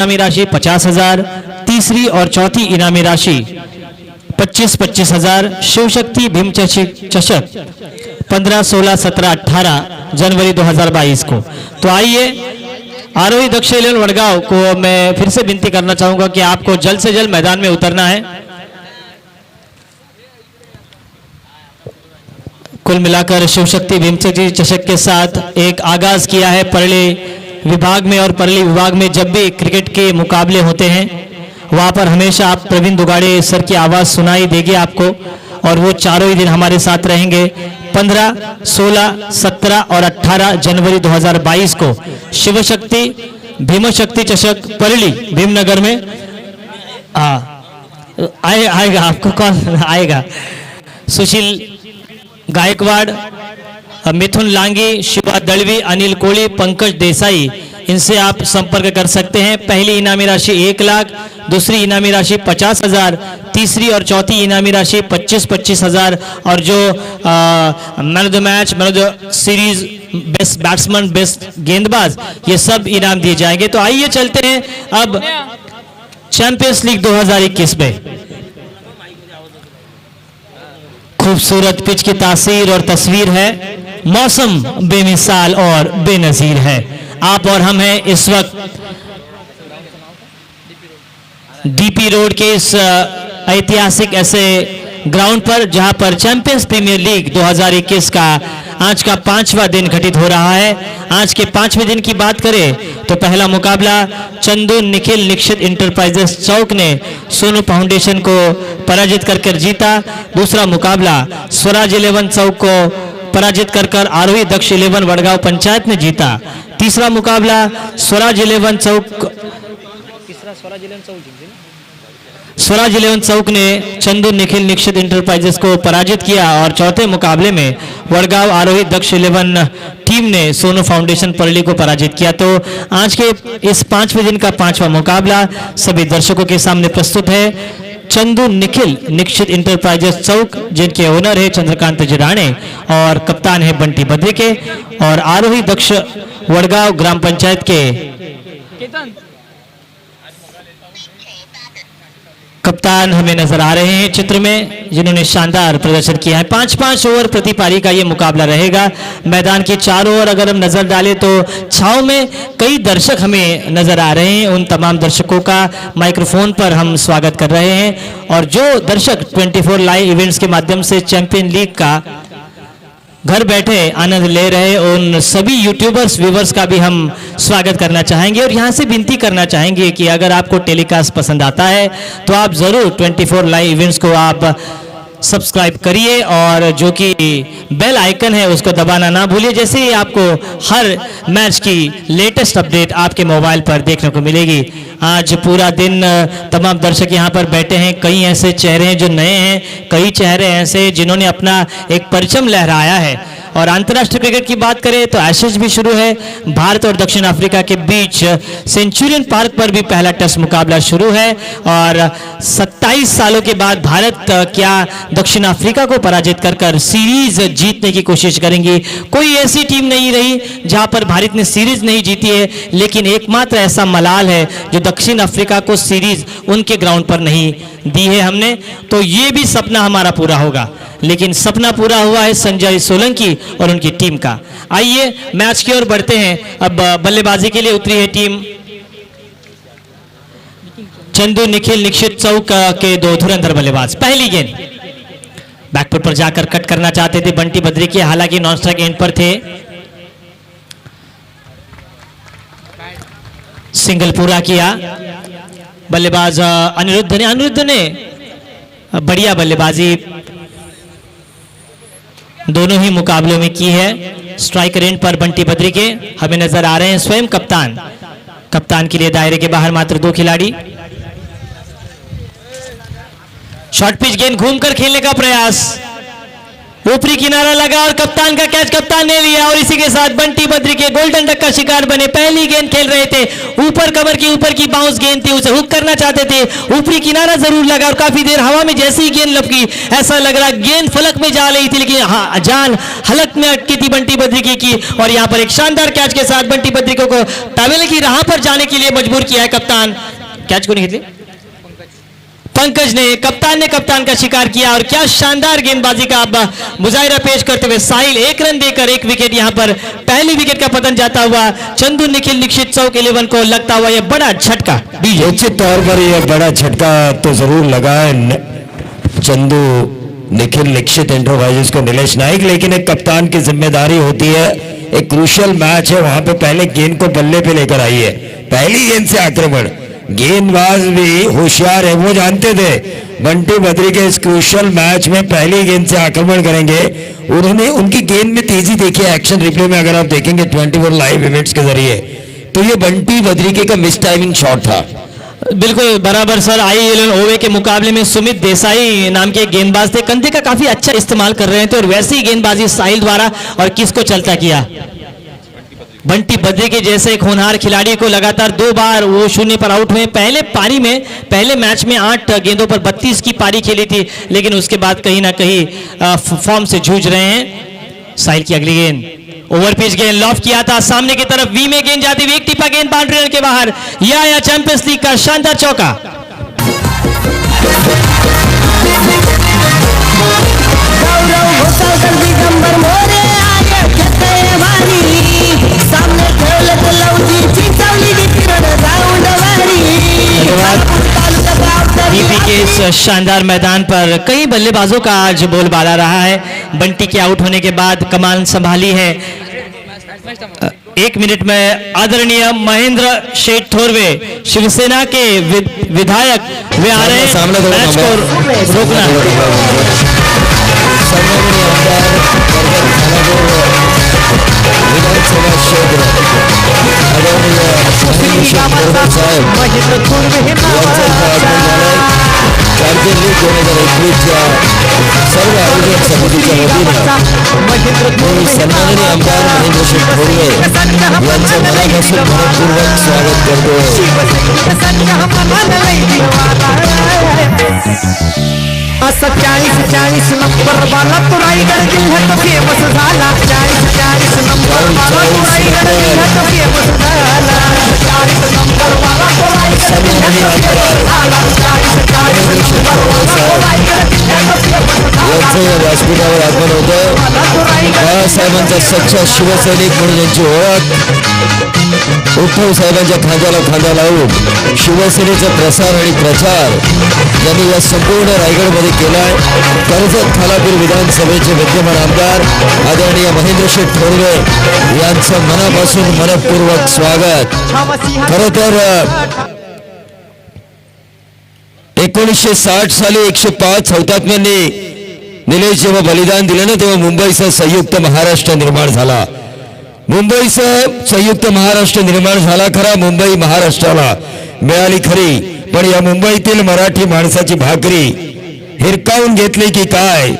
इनामी राशि 50,000, तीसरी और चौथी इनामी राशि 25,000। शिव शक्ति भीम चषक 15, 16, 17, 18 जनवरी 2022 को। तो आइए आरोही दक्ष इलेवन वडगांव को मैं फिर से विनती करना चाहूंगा कि आपको जल्द से जल्द मैदान में उतरना है। कुल मिलाकर शिव शक्ति भीम चषक के साथ एक आगाज किया है परली विभाग में, और परली विभाग में जब भी क्रिकेट के मुकाबले होते हैं वहां पर हमेशा आप प्रवीण दुगाड़े सर की आवाज सुनाई देगी आपको, और वो चारों ही दिन हमारे साथ रहेंगे। 15, 16, 17 और 18 जनवरी 2022 को शिव शक्ति भीम शक्ति चषक परली भीमनगर में आएगा। आपको कौन आएगा? सुशील गायकवाड़, मिथुन लांगी, शिवा दलवी, अनिल कोली, पंकज देसाई, इनसे आप संपर्क कर सकते हैं। पहली इनामी राशि 1 लाख, दूसरी इनामी राशि 50,000, तीसरी और चौथी इनामी राशि 25,000, और जो man of the match, man of the series, best batsman, best गेंदबाज, ये सब इनाम दिए जाएंगे। तो आइए चलते हैं अब चैंपियंस लीग 2021 में। खूबसूरत पिच की तासीर और तस्वीर है, मौसम बेमिसाल और बेनजीर है। आप और हम हैं इस वक्त डीपी रोड के इस ऐतिहासिक ऐसे ग्राउंड पर जहां पर चैंपियंस प्रीमियर लीग 2021 का आज का 5वां दिन घटित हो रहा है। आज के 5वें दिन की बात करें तो पहला मुकाबला चंदू निखिल निक्षित इंटरप्राइजेस चौक ने सोनू फाउंडेशन को पराजित कर जीता। दूसरा मुकाबला स्वराज 11 चौक को पराजित कर आरोही दक्ष 11 वडगांव पंचायत ने जीता। तीसरा मुकाबला स्वराज 11 चौक ने चंदू निखिल निक्षित इंटरप्राइजेस को पराजित किया, और चौथे मुकाबले में वडगांव आरोही दक्ष 11 टीम ने सोनू फाउंडेशन परली को पराजित किया। तो आज के इस 5वें दिन का 5वां मुकाबला सभी दर्शकों के सामने प्रस्तुत है। चंदू निखिल निक्षित इंटरप्राइजेस चौक, जिनके ओनर है चंद्रकांत जिराणे और कप्तान है बंटी बद्रिके, और आरोही दक्ष वडगांव ग्राम पंचायत के कप्तान हमें नजर आ रहे हैं चित्र में, जिन्होंने शानदार प्रदर्शन किया है। 5-5 ओवर प्रति पारी का ये मुकाबला रहेगा। मैदान के चारों ओर अगर हम नजर डालें तो छाव में कई दर्शक हमें नजर आ रहे हैं। उन तमाम दर्शकों का माइक्रोफोन पर हम स्वागत कर रहे हैं, और जो दर्शक 24 लाइव इवेंट्स के माध्यम से चैंपियन लीग का घर बैठे आनंद ले रहे उन सभी यूट्यूबर्स व्यूवर्स का भी हम स्वागत करना चाहेंगे, और यहाँ से विनती करना चाहेंगे कि अगर आपको टेलीकास्ट पसंद आता है तो आप ज़रूर 24 लाइव इवेंट्स को आप सब्सक्राइब करिए, और जो कि बेल आइकन है उसको दबाना ना भूलिए, जैसे ही आपको हर मैच की लेटेस्ट अपडेट आपके मोबाइल पर देखने को मिलेगी। आज पूरा दिन तमाम दर्शक यहाँ पर बैठे हैं। कई ऐसे चेहरे हैं जो नए हैं, कई चेहरे ऐसे जिन्होंने अपना एक परचम लहराया है। और अंतर्राष्ट्रीय क्रिकेट की बात करें तो एशेज भी शुरू है। भारत और दक्षिण अफ्रीका के बीच सेंचुरियन पार्क पर भी पहला टेस्ट मुकाबला शुरू है, और 27 सालों के बाद भारत क्या दक्षिण अफ्रीका को पराजित कर सीरीज जीतने की कोशिश करेंगी। कोई ऐसी टीम नहीं रही जहां पर भारत ने सीरीज नहीं जीती है, लेकिन एकमात्र ऐसा मलाल है जो दक्षिण अफ्रीका को सीरीज उनके ग्राउंड पर नहीं दी है हमने। तो ये भी सपना हमारा पूरा होगा, लेकिन सपना पूरा हुआ है संजय सोलंकी और उनकी टीम का। आइए मैच की ओर बढ़ते हैं। अब बल्लेबाजी के लिए उतरी है टीम चंदू निखिल निक्षित चौक के 2 धुरंधर बल्लेबाज। पहली गेंद बैकफुट पर जाकर कट करना चाहते थे बंटी बद्रिके, हालांकि नॉन स्ट्राइक एंड पर थे। सिंगल पूरा किया बल्लेबाज अनिरुद्ध ने बढ़िया बल्लेबाजी दोनों ही मुकाबलों में की है। स्ट्राइक रेंज पर बंटी बद्रिके हमें नजर आ रहे हैं। स्वयं कप्तान के लिए दायरे के बाहर मात्र 2 खिलाड़ी। शॉर्ट पिच गेंद घूमकर खेलने का प्रयास, ऊपरी किनारा लगा और कप्तान का कैच कप्तान ने लिया और इसी के साथ बंटी बद्री के गोल्डन डक का शिकार बने। पहली गेंद खेल रहे थे, ऊपर कवर की ऊपर की बाउंस गेंद थी, उसे हुक करना चाहते थे, ऊपरी किनारा जरूर लगा और काफी देर हवा में जैसे ही गेंद लपकी ऐसा लग रहा गेंद फलक में जा रही थी, लेकिन जान हलक में अटकी थी बंटी बद्री की। और यहाँ पर एक शानदार कैच के साथ बंटी बद्री को तबेले की राह पर जाने के लिए मजबूर किया है कप्तान। कैच को नहीं खेले पंकज ने कप्तान का शिकार किया और क्या शानदार गेंदबाजी का मुजाहिरा पेश करते हुए साहिल एक रन देकर एक विकेट यहां पर पहली विकेट का पतन जाता हुआ चंदू निखिल दीक्षित चौक 11 को लगता हुआ यह बड़ा झटका। निश्चित तौर पर यह बड़ा झटका तो जरूर लगा है चंदू निखिल दीक्षित एंटरप्राइजेस को नीलेश नाइक, लेकिन एक कप्तान की जिम्मेदारी होती है, एक क्रूशियल मैच है, वहां पे पहले गेंद को बल्ले पे लेकर आई है, पहली गेंद से आक्रमण। गेंदबाज भी होशियार है, वो जानते थे बंटी बद्री के इस क्रूशियल मैच में पहली गेंद से आक्रमण करेंगे। उन्होंने उनकी गेंद में तेजी देखी है, एक्शन रिप्ले में अगर आप देखेंगे 24 लाइव इवेंट्स के जरिए, तो ये बंटी बद्री का मिस टाइमिंग शॉट था। बिल्कुल बराबर सर। IL ओवे के मुकाबले में सुमित देसाई नाम के गेंदबाज थे, कंधे का काफी अच्छा इस्तेमाल कर रहे थे और वैसी ही गेंदबाजी साहिल द्वारा और किसको चलता किया बंटी बद्री के जैसे एक होनहार खिलाड़ी को लगातार 2 बार वो 0 पर आउट हुए। पहले पारी में पहले मैच में 8 गेंदों पर 32 की पारी खेली थी, लेकिन उसके बाद कहीं ना कहीं फॉर्म से जूझ रहे हैं। साहिल की अगली गेंद ओवर पिच गेंद लॉफ्ट किया था, सामने की तरफ वी में गेंद जाती हुई एक टिप्पा गेंद बाउंड्री रन के बाहर। यह आया चैंपियंस लीग का शानदार चौका। डीपी के इस शानदार मैदान पर कई बल्लेबाजों का आज बोलबाला रहा है। बंटी के आउट होने के बाद कमान संभाली है 1 मिनट में आदरणीय महेंद्र शेठ थोरवे शिवसेना के विधायक वे आ रहे हैं मैच को रोकना। विधानसभा क्षेत्र चॅम्पियन लीग 2021च्या सर्व आयोजक समितीच्या वतीने मी सन्माननीय आमदार महेंद्र शेठ थोरवे यांचं मनापासून मनपूर्वक स्वागत करतो। 40 नंबर वाला तो रायगड जिल्ह्यात फेमस झाला। 40 नंबर वाला तो रायगड जिल्ह्यात फेमस झाला। 40 नंबर वाला तो रायगड जिल्ह्यात फेमस झाला। 40 नंबर वाला तो रायगड जिल्ह्यात फेमस झाला। व्यासपीठावर आगमन होतं बाळासाहेबांचा सच्चा शिवसैनिक म्हणून यांची ओळख उद्धव साहेबांच्या खांद्याला खांदा लावून शिवसेनेचा प्रसार आणि प्रचार यांनी या संपूर्ण रायगडमध्ये केलाय। कर्जत खालापूर विधानसभेचे विद्यमान आमदार आदरणीय महेंद्र शेठ थोरवे यांचं मनापासून मनपूर्वक स्वागत। खरं तर 1960 साली 105 हुतात्म्यांनी निलेश जेव्हा बलिदान दिलं ना, तेव्हा मुंबईचा संयुक्त महाराष्ट्र निर्माण झाला। मुंबईचा संयुक्त महाराष्ट्र निर्माण झाला खरा, मुंबई महाराष्ट्राला मिळाली खरी, पण या मुंबईतील मराठी माणसाची भाकरी हिरकावून घेतली की काय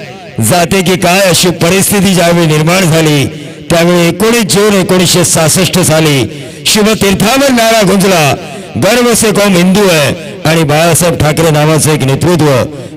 जाते की काय अशी परिस्थिती ज्यावेळी निर्माण झाली, त्यावेळी 19 जून 1966 साली शिवतीर्थावर नारा गुंजला, गर्व से कौम हिंदू है, आणि बाळासाहेब ठाकरे नावाचं एक नेतृत्व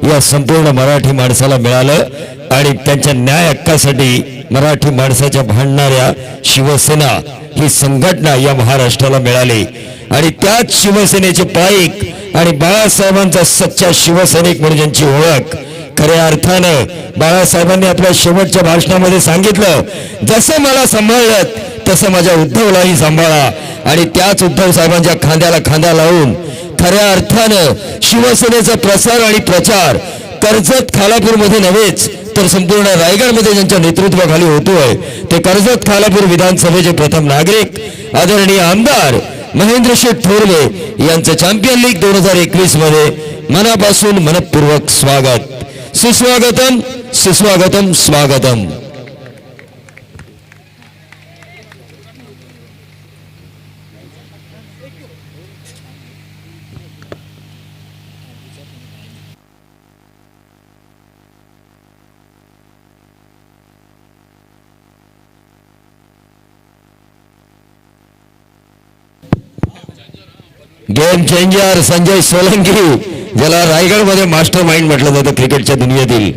या संपूर्ण मराठी माणसाला मिळालं आणि त्यांच्या न्याय हक्कासाठी मराठी माणसाच्या भांडणाऱ्या शिवसेना ही संघटना या महाराष्ट्राला मिळाली आणि त्याच शिवसेनेचे पाईक आणि बाळासाहेबांचा सच्चा शिवसैनिक म्हणून ज्यांची ओळख खऱ्या अर्थानं बाळासाहेबांनी आपल्या शेवटच्या भाषणामध्ये सांगितलं, जसं मला सांभाळलं तसं माझ्या उद्धवलाही सांभाळा, आणि त्याच उद्धव साहेबांच्या खांद्याला खांदा लावून खऱ्या अर्थानं शिवसेनेचा प्रसार आणि प्रचार कर्जत खालापूरमध्ये नव्हेच तर संपूर्ण रायगडमध्ये ज्यांच्या नेतृत्वाखाली होतोय ते कर्जत खालापूर विधानसभेचे प्रथम नागरिक आदरणीय आमदार महेंद्र शेठ थोरवे यांचं चॅम्पियन लीग 2021 मध्ये मनापासून मनपूर्वक स्वागत। सुस्वागतम सुस्वागतम स्वागतम। गेम चेंजर संजय सोलंकी, ज्याला रायगडमध्ये मास्टर माइंड म्हटलं जातं क्रिकेटच्या दुनियेतील.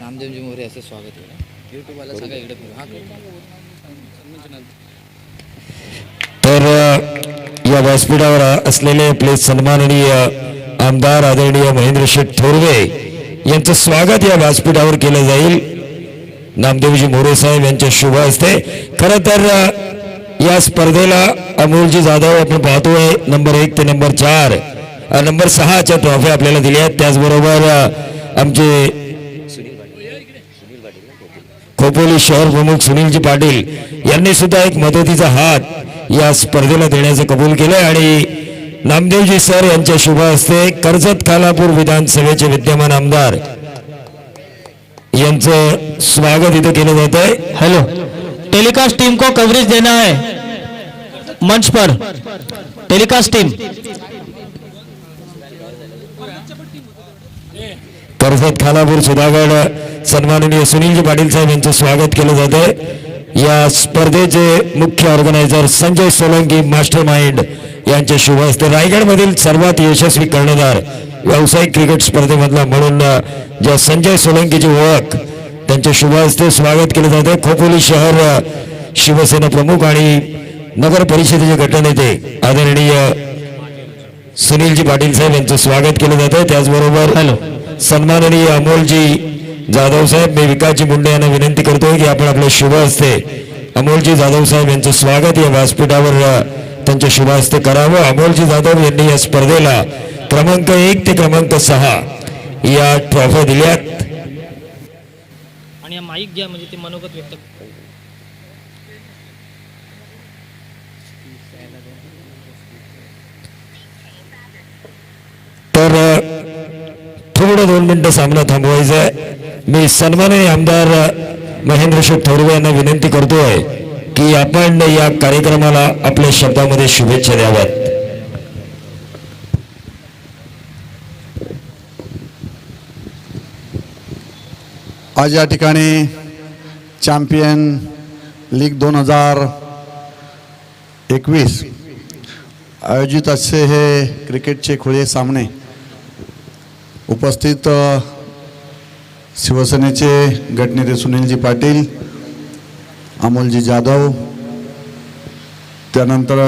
नामदेवजी मोरे असं स्वागत आहे. यूट्यूबवाला सगळं इकडे फिरू. हा तर या व्यासपीठावर असलेले आपले सन्माननीय आमदार आदरणीय महेंद्र शेठ थोरवे यांचं स्वागत या व्यासपीठावर केलं जाईल. नामदेवजी मोरे साहेब यांच्या शुभ हस्ते. खरं तर या स्पर्धेला अमोलजी जाधव आपण पाहतोय नंबर 1 ते नंबर 4 नंबर 6च्या ट्रॉफी आपल्याला दिल्या आहेत. त्याचबरोबर आमचे खोपोली शहर प्रमुख सुनीलजी पाटील यांनी सुद्धा एक मदतीचा हात या स्पर्धेला देण्याचं कबूल केलंय आणि नामदेवजी सर यांच्या शुभ हस्ते कर्जत खालापूर विधानसभेचे विद्यमान आमदार यांचं स्वागत इथं केलं जात आहे. हेलो, टेलीकास्ट टीम को कवरेज देना है मंच पर. टेलीकास्ट टीम कर्जत खालापूर सुधागड सन्माननीय सुनीलजी पाटील साहेब यांचं स्वागत केलं जात आहे. या स्पर्धेचे मुख्य organiser Sanjay Solanki master mind यांच्या शुभ हस्ते रायगडमधील सर्वात यशस्वी कर्णधार व्यावसायिक क्रिकेट स्पर्धेमधला म्हणून ज्या संजय सोलंकीची ओळख त्यांच्या शुभ हस्ते स्वागत केलं जाते. खोपोली शहर शिवसेना प्रमुख आणि नगर परिषदेचे गटनेते आदरणीय सुनीलजी पाटील साहेब यांचं स्वागत केलं जातं. त्याचबरोबर सन्माननीय अमोलजी जाधव साहेब, मी विकासजी मुंडे यांना विनंती करतोय की आपण आपल्या शुभ हस्ते अमोलजी जाधव साहेब यांचं स्वागत या व्यासपीठावर त्यांच्या शुभ हस्ते करावं. अमोलजी जाधव यांनी या स्पर्धेला क्रमांक 1 ते क्रमांक 6 या ट्रॉफ्या दिल्यात. आणि माईक घ्या म्हणजे ते मनोगत व्यक्त. तर थोडं 2 मिनिटं सामना थांबवायचा आहे. मी सन्माननीय आमदार महेंद्र शेठ थोरवे यांना विनंती करतोय की आपण या कार्यक्रमाला आपल्या शब्दामध्ये शुभेच्छा द्याव्यात. आज या ठिकाणी चॅम्पियन लीग 2021 आयोजित असे हे क्रिकेटचे खुले सामने उपस्थित शिवसेनेचे गटनेते सुनीलजी पाटील, अमोलजी जाधव, त्यानंतर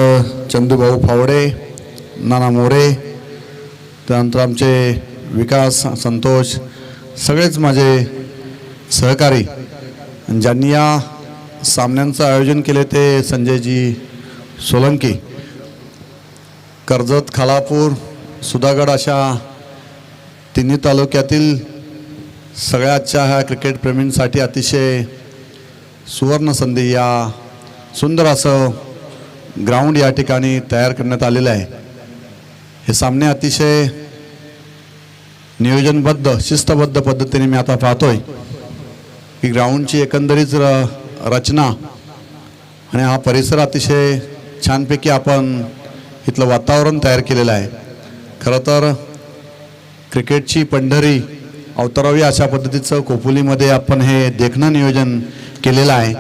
चंदूभाऊ फावडे, नाना मोरे, त्यानंतर आमचे विकास संतोष, सगळेच माझे सहकारी ज्यांनी या सामन्यांचं आयोजन केले ते संजयजी सोलंकी. कर्जत खालापूर सुधागड अशा तिन्ही तालुक्यातील सगळ्याच्या ह्या क्रिकेट प्रेमींसाठी अतिशय सुवर्ण संधी, या सुंदर असं ग्राउंड या ठिकाणी तयार करण्यात आलेलं आहे. हे सामने अतिशय नियोजनबद्ध शिस्तबद्ध पद्धतीने मी आता पाहतोय की ग्राउंडची एकंदरीत रचना आणि हा परिसर अतिशय छानपैकी आपण इथलं वातावरण तयार केलेलं आहे. खरं तर क्रिकेटची पंढरी अवतरावी अशा पद्धतीचं खोपोलीमध्ये आपण हे देखणं नियोजन केलेलं आहे.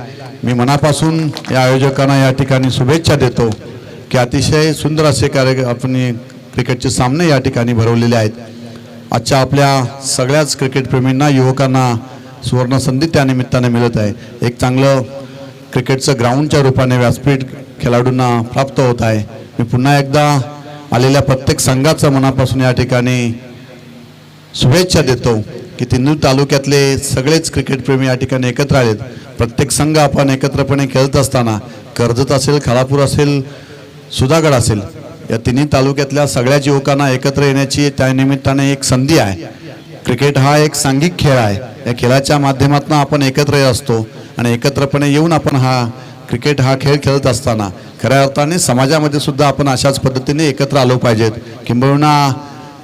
मी मनापासून या आयोजकांना या ठिकाणी शुभेच्छा देतो की अतिशय सुंदर असे आपण क्रिकेटचे सामने या ठिकाणी भरवलेले आहेत. आजच्या आपल्या सगळ्याच क्रिकेटप्रेमींना युवकांना सुवर्ण संधी त्या निमित्ताने मिळत आहे. एक चांगलं क्रिकेटचं ग्राउंडच्या रूपाने व्यासपीठ खेळाडूंना प्राप्त होत आहे. मी पुन्हा एकदा आलेल्या प्रत्येक संघाचं मनापासून या ठिकाणी शुभेच्छा देतो की तिन्ही तालुक्यातले सगळेच क्रिकेटप्रेमी या ठिकाणी एकत्र आलेत. प्रत्येक संघ आपण एकत्रपणे खेळत असताना कर्जत असेल, खालापूर असेल, सुधागड असेल, या तिन्ही तालुक्यातल्या सगळ्याच युवकांना एकत्र येण्याची त्या निमित्ताने एक संधी आहे. क्रिकेट हा एक सांघिक खेळ आहे. या खेळाच्या माध्यमातून आपण एकत्र येत असतो आणि एकत्रपणे येऊन आपण क्रिकेट हा खेळ खेळत असताना खऱ्या अर्थाने समाजामध्ये सुद्धा आपण अशाच पद्धतीने एकत्र आलो पाहिजेत. किंबहुना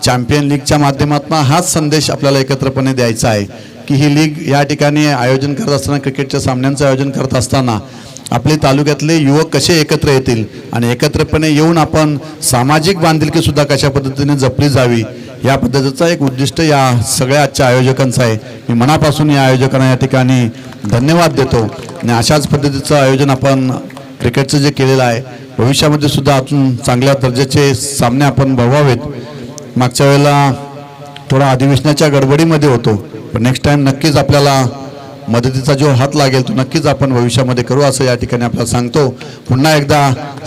चॅम्पियन लीगच्या माध्यमातून हाच संदेश आपल्याला एकत्रपणे द्यायचा आहे की ही लीग या ठिकाणी आयोजन करत असताना, क्रिकेटच्या सामन्यांचं आयोजन करत असताना आपले तालुक्यातले युवक कसे एकत्र येतील आणि एकत्रपणे येऊन आपण सामाजिक बांधिलकीसुद्धा कशा पद्धतीने जपली जावी या पद्धतीचा एक उद्दिष्ट या सगळ्या आजच्या आयोजकांचं आहे. मी मनापासून या आयोजकांना या ठिकाणी धन्यवाद देतो आणि अशाच पद्धतीचं आयोजन आपण क्रिकेटचं जे केलेलं आहे भविष्यामध्ये सुद्धा अजून चांगल्या दर्जाचे सामने आपण भरवावेत। मागच्या वेळेला थोडा अधिवेशनाच्या गडबडीमध्ये होतो, पण नेक्स्ट टाइम नक्कीच आपल्याला मदतीचा जो हात लागेल तो नक्कीच आपण भविष्यामध्ये करू असं या ठिकाणी आपल्याला सांगतो। पुन्हा एकदा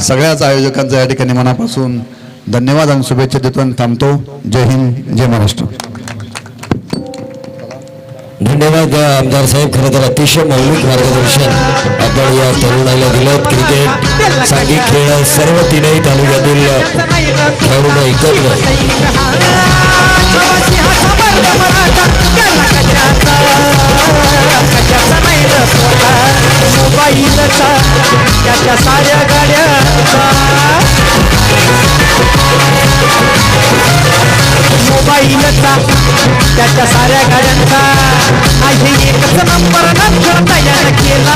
सगळ्याच आयोजकांचा या ठिकाणी मनापासून धन्यवाद आणि शुभेच्छा देतो आणि थांबतो। जय हिंद, जय महाराष्ट्र। धन्यवाद आमदार साहेब, खरं तर अतिशय मौलिक मार्गदर्शन आपण या तरुणाला दिलं। क्रिकेट, सांघिक खेळ सर्व तीनही तालुक्यातील खेळाडूंना एकत्र मोबाईलचा त्याच्या साऱ्या गाड्यांचा मोबाईलचा त्याच्या साऱ्या गाड्यांचा आहे एकच नंबर नंतर तयार केला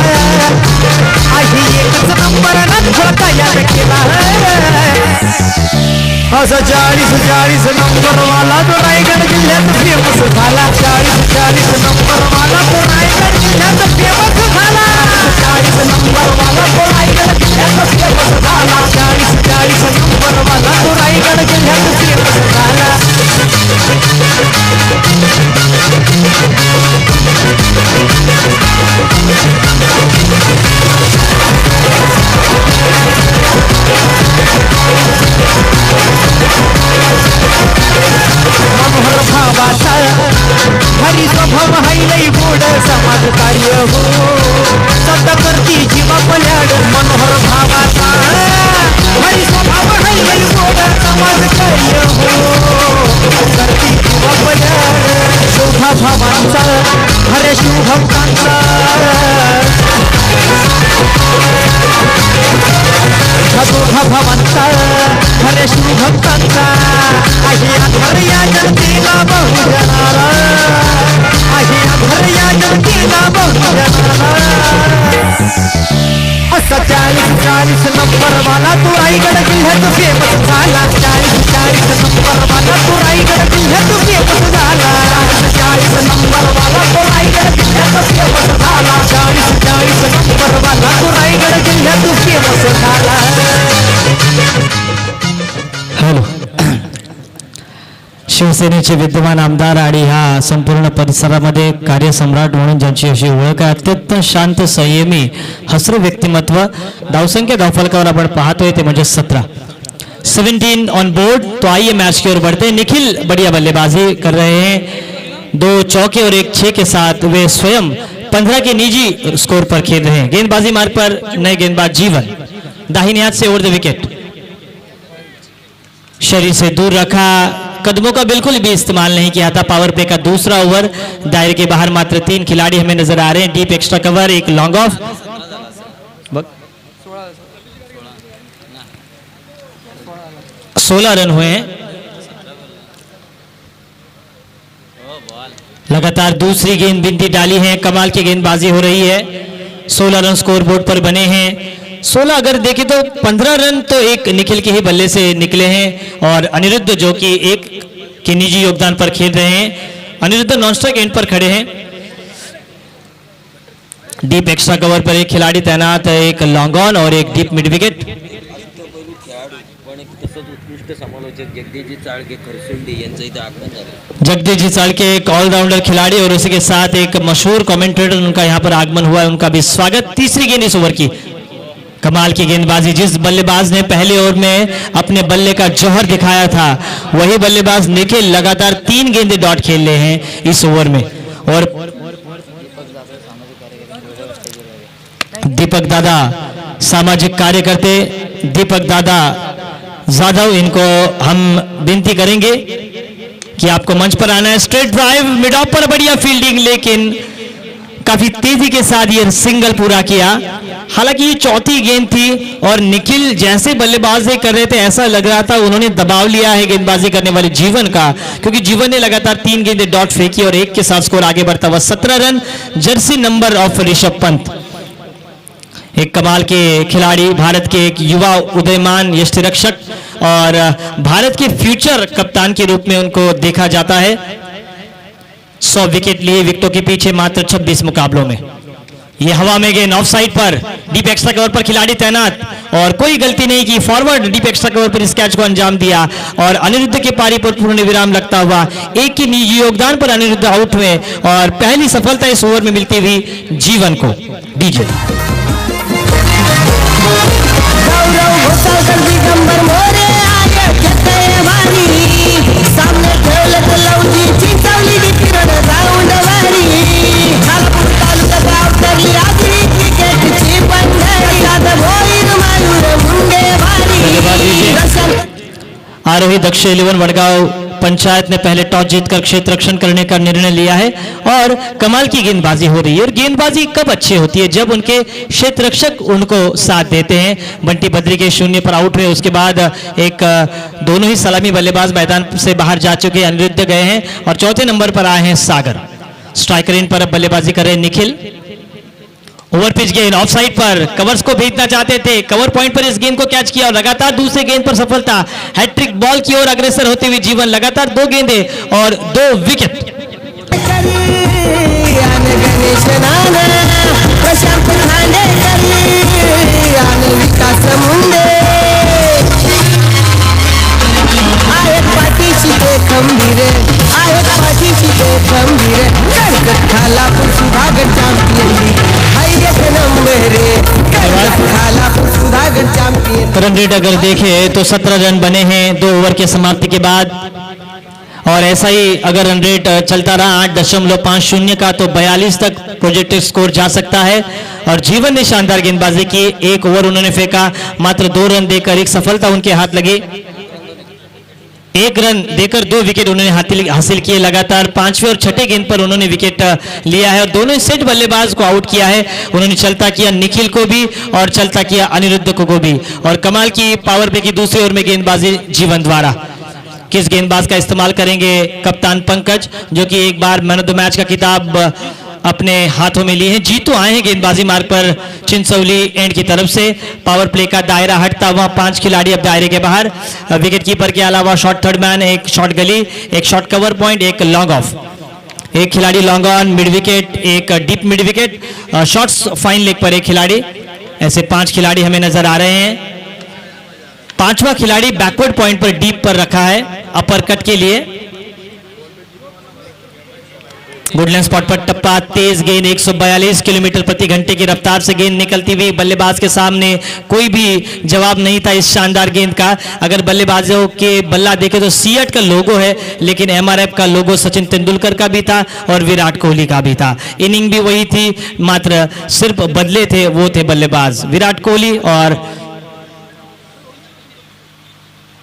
आहे एकच नंबर नंतर तयार केला असा 40 नंबर वाला तो रायगड जिल्ह्यात फेमस झाला 40 नंबर वाला तो रायगड जिल्ह्यात फेमस झाला 40 नंबर वाला तो रायगड जिल्ह्यात फेमस झाला 40 नंबर वाला तो रायगड जिल्ह्यात फेमस झाला मनोहर भावाचा हरी स्वभाव हायलई गोड समाज कार्य हो सत करती जीवा पल्याड मनोहर भावाचा हरी स्वभाव हायलई गोड समाज कार्य हो करती जीवा पल्याड शोभा भावांचा हरे शिवभक्तांचा शोभा भावांचा हरे शिवभक्तांचा आहे आधार या जनतेला बहुजनाला आहे आधार या जनतेला बहुजनाला असा 40 नंबर वाला तो रायगड जिल्ह्यात फेमस झाला 40 नंबर वाला तो रायगड जिल्ह्यात फेमस झाला 40 नंबर वाला तो रायगड जिल्ह्यात फेमस झाला 40 नंबर वाला तो रायगड जिल्ह्यात फेमस झाला। हॅलो, शिवसेनेचे विद्यमान आमदार आणि ह्या संपूर्ण परिसरामध्ये कार्यसम्राट म्हणून ज्यांची अशी ओळख आहे, अत्यंत शांत संयमी हसरे व्यक्तिमत्व, धावसंख्या धावफलकावर आपण पाहतोय ते म्हणजे 17 ऑन बोर्ड। तो आइए मैच की ओर बढ़ते। निखिल बढ़िया बल्लेबाजी कर रहे हैं, 2 चौके और 1 6 के साथ वे स्वयं 15 के निजी स्कोर पर खेल रहे हैं। गेंदबाजी मार्ग पर नए गेंदबाज जीवन दाहिने हाथ से ओवर द विकेट, शरीर से दूर रखा, कदमों का बिल्कुल भी इस्तेमाल नहीं किया था। पावर प्ले का दूसरा ओवर, दायरे के बाहर मात्र 3 खिलाड़ी हमें नजर आ रहे हैं। डीप एक्स्ट्रा कवर, एक लॉन्ग ऑफ, 16 रन हुए हैं। लगातार दूसरी गेंद बिंदी डाली है, कमाल की गेंदबाजी हो रही है। 16 रन स्कोर बोर्ड पर बने हैं। 16 अगर देखें तो 15 रन तो एक निखिल के ही बल्ले से निकले हैं और अनिरुद्ध जो कि एक के निजी योगदान पर खेल रहे हैं। अनिरुद्ध नॉन स्ट्राइक एंड पर खड़े हैं। डीप एक्स्ट्रा कवर पर एक खिलाड़ी तैनात है, एक लॉन्ग ऑन और एक deep mid wicket. Jagdish Chalke एक ऑलराउंडर खिलाड़ी और उसी के साथ एक मशहूर कमेंटेटर उनका यहाँ पर आगमन हुआ है, उनका भी स्वागत। तीसरी गेंद इस ओवर की, कमाल की गेंदबाजी। जिस बल्लेबाज ने पहले ओवर में अपने बल्ले का जौहर दिखाया था वही बल्लेबाज निखिल लगातार 3 गेंदें डॉट खेल रहे हैं इस ओवर में। और दीपक दादा सामाजिक कार्यकर्ते दीपक दादा जाधव, इनको हम विनती करेंगे कि आपको मंच पर आना है। स्ट्रेट ड्राइव मिड ऑफ पर बढ़िया फील्डिंग, लेकिन काफी तेजी के साथ ये सिंगल पूरा किया। हालांकि ये चौथी गेंद थी और निखिल जैसे बल्लेबाजी कर रहे थे ऐसा लग रहा था उन्होंने दबाव लिया है गेंदबाजी करने वाले जीवन का, क्योंकि जीवन ने लगातार 3 गेंदें डॉट फेंकी और 1 के साथ स्कोर आगे बढ़ता हुआ 17 run. Jersey number of Rishabh Pant, एक कमाल के खिलाड़ी, भारत के एक युवा उदयमान यष्टिरक्षक और भारत के फ्यूचर कप्तान के रूप में उनको देखा जाता है। 100 विकेट लिए, विकेटों के पीछे मात्र 26 मुकाबलों में। ये हवा में गेंद ऑफ साइड पर, डीप एक्स्ट्रा कवर पर खिलाड़ी तैनात और कोई गलती नहीं की, फॉरवर्ड डीप एक्स्ट्रा कवर पर इस कैच को अंजाम दिया और अनिरुद्ध के पारी पर पूर्ण विराम लगता हुआ एक की निजी योगदान पर अनिरुद्ध आउट हुए और पहली सफलता इस ओवर में मिलती हुई जीवन को। डीजे गौरव घोसाळकर दिगंबर मोरे आगे घेतय वारी, सामने ठेवलं तर लवजी चिंचवली दी किरण राऊंड वारी, खालपूर तालुका गाव ठरली आगरी क्रिकेटची पंढरी, आता भोईर मायूर मुंडे वारी। आरोही दक्ष 11 वडगांव पंचायत ने पहले टॉस जीतकर क्षेत्र रक्षण करने का निर्णय लिया है और कमाल की गेंदबाजी हो रही है। और गेंदबाजी कब अच्छी होती है? जब उनके क्षेत्र रक्षक उनको साथ देते हैं। बंटी बद्री के 0 पर आउट हुए, उसके बाद एक दोनों ही सलामी बल्लेबाज मैदान से बाहर जा चुके अनिरुद्ध गए हैं और चौथे नंबर पर आए हैं सागर। स्ट्राइकर इन पर अब बल्लेबाजी कर रहे हैं निखिल। ओवर पिच गेंद ऑफ साइड पर, कवर्स को भेजना चाहते थे, कवर पॉइंट पर इस गेंद को कैच किया और लगातार दूसरे गेंद पर सफलता। हैट्रिक बॉल की ओर अग्रसर होते हुए जीवन, लगातार 2 गेंदे और 2 विकेट। रन रेट अगर देखें तो 17 रन बने हैं 2 ओवर के समाप्ति के बाद और ऐसा ही अगर रन रेट चलता रहा 8.50 का तो 42 तक प्रोजेक्टेड स्कोर जा सकता है। और जीवन ने शानदार गेंदबाजी की, 1 ओवर उन्होंने फेंका, मात्र 2 रन देकर एक सफलता उनके हाथ लगी। 1 रन देकर 2 विकेट उन्होंने हासिल किए। लगातार 5वें और 6ठे गेंद पर उन्होंने विकेट लिया है और दोनों ही सेट बल्लेबाज को आउट किया है। उन्होंने चलता किया निखिल को भी और चलता किया अनिरुद्ध को भी। और कमाल की पावर प्ले की दूसरी ओवर में गेंदबाजी जीवन द्वारा। किस गेंदबाज का इस्तेमाल करेंगे? कप्तान पंकज, जो कि एक बार मैन ऑफ द मैच का खिताब अपने हाथों में लिए हैं। जीतू आए हैं गेंदबाजी मार्ग पर चिंचौली एंड की तरफ से। पावर प्ले का दायरा हटता हुआ 5 खिलाड़ी अब दायरे के बाहर। विकेट कीपर के अलावा शॉट थर्ड मैन, एक शॉट गली, एक शॉट कवर पॉइंट, एक लॉन्ग ऑफ, एक खिलाड़ी लॉन्ग ऑन, मिड विकेट, एक deep mid wicket, shots fine leg पर एक खिलाड़ी। ऐसे 5 खिलाड़ी हमें नजर आ रहे हैं। 5वां खिलाड़ी बैकवर्ड पॉइंट पर डीप पर रखा है अपर कट के लिए। गुडलैंड स्पॉट पर टप्पा, तेज गेंद, 142 किलोमीटर प्रति घंटे की रफ्तार से गेंद निकलती हुई। बल्लेबाज के सामने कोई भी जवाब नहीं था इस शानदार गेंद का। अगर बल्लेबाजों के बल्ला देखे तो सीएट का लोगो है, लेकिन एमआरएफ का लोगो सचिन तेंदुलकर का भी था और विराट कोहली का भी था। इनिंग भी वही थी, मात्र सिर्फ बदले थे, वो थे बल्लेबाज विराट कोहली और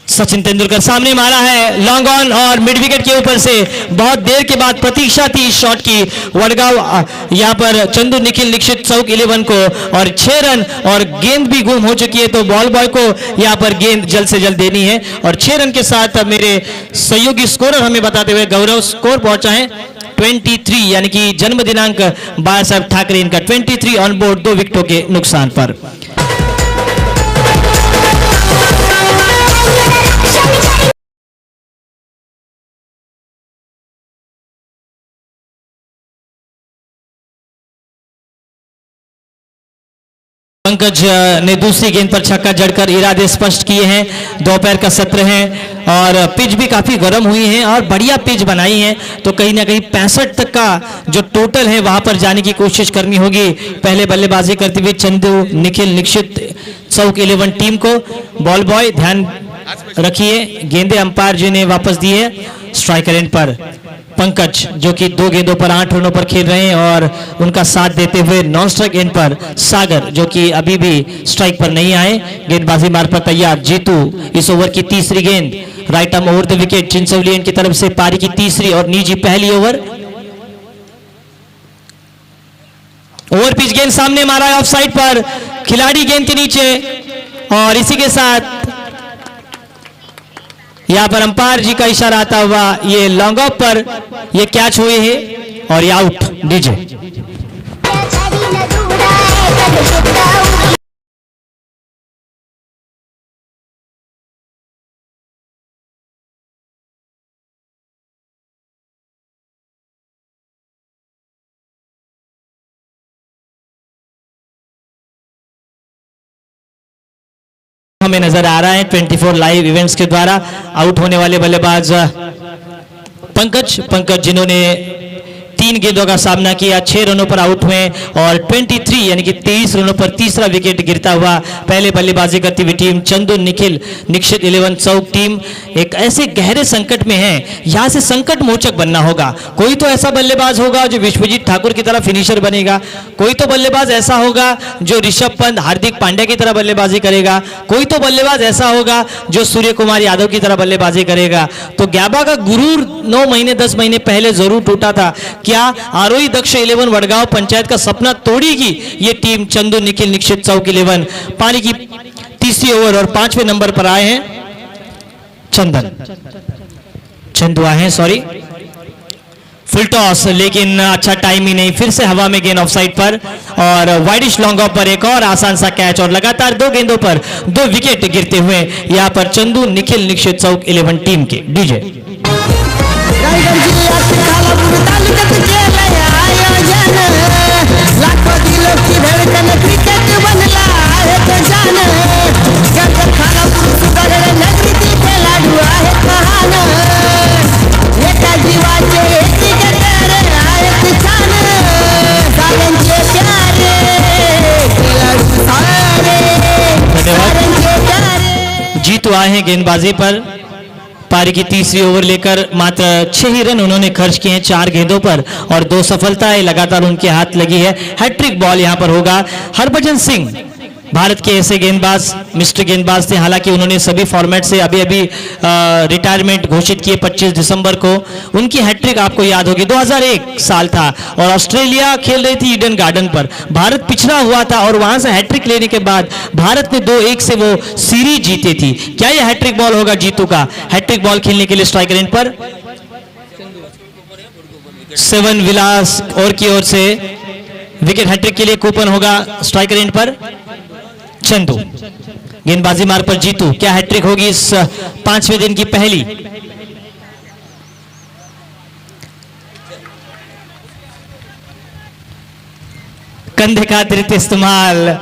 सचिन तेंदुलकर। सामने मारा है लॉन्ग ऑन और मिड विकेट के ऊपर से बहुत देर के बाद प्रतीक्षा थी इस शॉट की। वडगांव यहां पर चंदू निखिल निक्षित चौक 11 को और 6 रन और गेंद भी गुम हो चुकी है, तो बॉल बॉय को यहां पर गेंद जल्द से जल्द देनी है। और 6 रन के साथ मेरे सहयोगी स्कोरर हमें बताते हुए गौरव स्कोर पहुंचा है 23, यानी कि जन्म दिनांक बाला साहब ठाकरे इनका 23 ऑन बोर्ड 2 विकेटों के नुकसान पर। पंकज ने दूसरी गेंद पर छक्का जड़कर इरादे स्पष्ट किए हैं। दोपहर का सत्र है और पिच भी काफी गर्म हुई है और बढ़िया पिच बनाई है, तो कहीं ना कहीं 65 तक का जो टोटल है वहां पर जाने की कोशिश करनी होगी। पहले बल्लेबाजी करते हुए चंदू निखिल निक्षित चौक 11 टीम को। बॉल बॉय ध्यान रखिए, गेंदे अंपायर जी ने वापस दी है। स्ट्राइकर एंड पर पंकज, जो कि 2 गेंदों पर 8 रनों पर खेल रहे हैं और उनका साथ देते हुए नॉन स्ट्राइक एंड पर सागर, जो कि अभी भी स्ट्राइक पर नहीं आए। गेंदबाजी मार्ग पर तैयार जीतू, इस ओवर की तीसरी गेंद right arm over the wicket Chincholi end की तरफ से पारी की तीसरी और निजी पहली ओवर। ओवर पिच गेंद सामने मारा है ऑफ साइड पर, खिलाड़ी गेंद के नीचे और इसी के साथ यहां पर अंपायर जी का इशारा आता हुआ ये लॉन्ग ऑफ पर ये कैच हुए हैं और ये आउट। डीजे हमें नजर आ रहा है 24 लाइव इवेंट्स के द्वारा। आउट होने वाले बल्लेबाज पंकज जिन्होंने 3 गेंदों का सामना किया, 6 रनों पर आउट हुए और 23 यानी कि 23 रनों पर तीसरा विकेट गिरता हुआ पहले बल्लेबाजी करती हुई टीम चंदू निखिल निक्षित 11 चौक टीम एक ऐसे गहरे संकट में है, यहां से संकट मोचक बनना होगा। कोई तो ऐसा बल्लेबाज होगा जो विश्वजीत ठाकुर की तरह फिनिशर बनेगा, कोई तो बल्लेबाज ऐसा होगा जो ऋषभ पंत हार्दिक पांड्या की तरह बल्लेबाजी करेगा, कोई तो बल्लेबाज ऐसा होगा जो सूर्य कुमार यादव की तरह बल्लेबाजी करेगा। तो गैबा का गुरूर 9 महीने 10 महीने पहले जरूर टूटा था। क्या आरोही दक्ष 11 वडगांव पंचायत का सपना तोड़ेगी ये टीम चंदू निखिल निक्षित चौक 11? पारी की तीसरी ओवर और 5वें नंबर पर आए हैं चंदू आए हैं, सॉरी फुल टॉस, लेकिन अच्छा टाइम ही नहीं, फिर से हवा में गेंद ऑफसाइड पर और वाइडिश लॉन्ग ऑफ पर एक और आसान सा कैच और लगातार 2 गेंदों पर 2 विकेट गिरते हुए यहां पर चंदू निखिल निक्षित चौक 11 टीम के डीजे रायगड जिल्ह्यात खालापूर तालुक्यात केलंय आयोजन, लाखो दिलोची धडकन क्रिकेट बनला आहे तो जान, गडगड खालापूर सुधारले नगरीतील खेळाडू आहेत महान, एका जीवाचे एकीकडे आहेत छान, साऱ्यांचे प्यारे खेळाडू सारे, साऱ्यांचे प्यारे। जीतू आए हैं गेंदबाजी पर। पारी की तीसरी ओवर लेकर मात्र 6 ही रन उन्होंने खर्च किए हैं 4 गेंदों पर और 2 सफलताएं लगातार उनके हाथ लगी है। हैट्रिक बॉल यहां पर होगा। हरभजन सिंह भारत के ऐसे गेंदबाज मिस्टर गेंदबाज थे, हालांकि उन्होंने सभी फॉर्मेट से अभी रिटायरमेंट घोषित किए 25 दिसंबर को। उनकी हैट्रिक आपको याद होगी 2001 साल था और ऑस्ट्रेलिया खेल रही थी ईडन गार्डन पर, भारत पिछड़ा हुआ था और वहां से हैट्रिक लेने के बाद भारत ने 2-1 से वो सीरीज जीती थी। क्या ये हैट्रिक बॉल होगा जीतू का? हैट्रिक बॉल खेलने के लिए स्ट्राइक रेंज पर 7 विलास और की ओर से विकेट हैट्रिक के लिए कूपन होगा स्ट्राइक रेंज पर चंदू। गेंदबाजी मार्ग पर जीतू, क्या हैट्रिक होगी इस 5वें दिन की पहली? कंधे का अतिरिक्त इस्तेमाल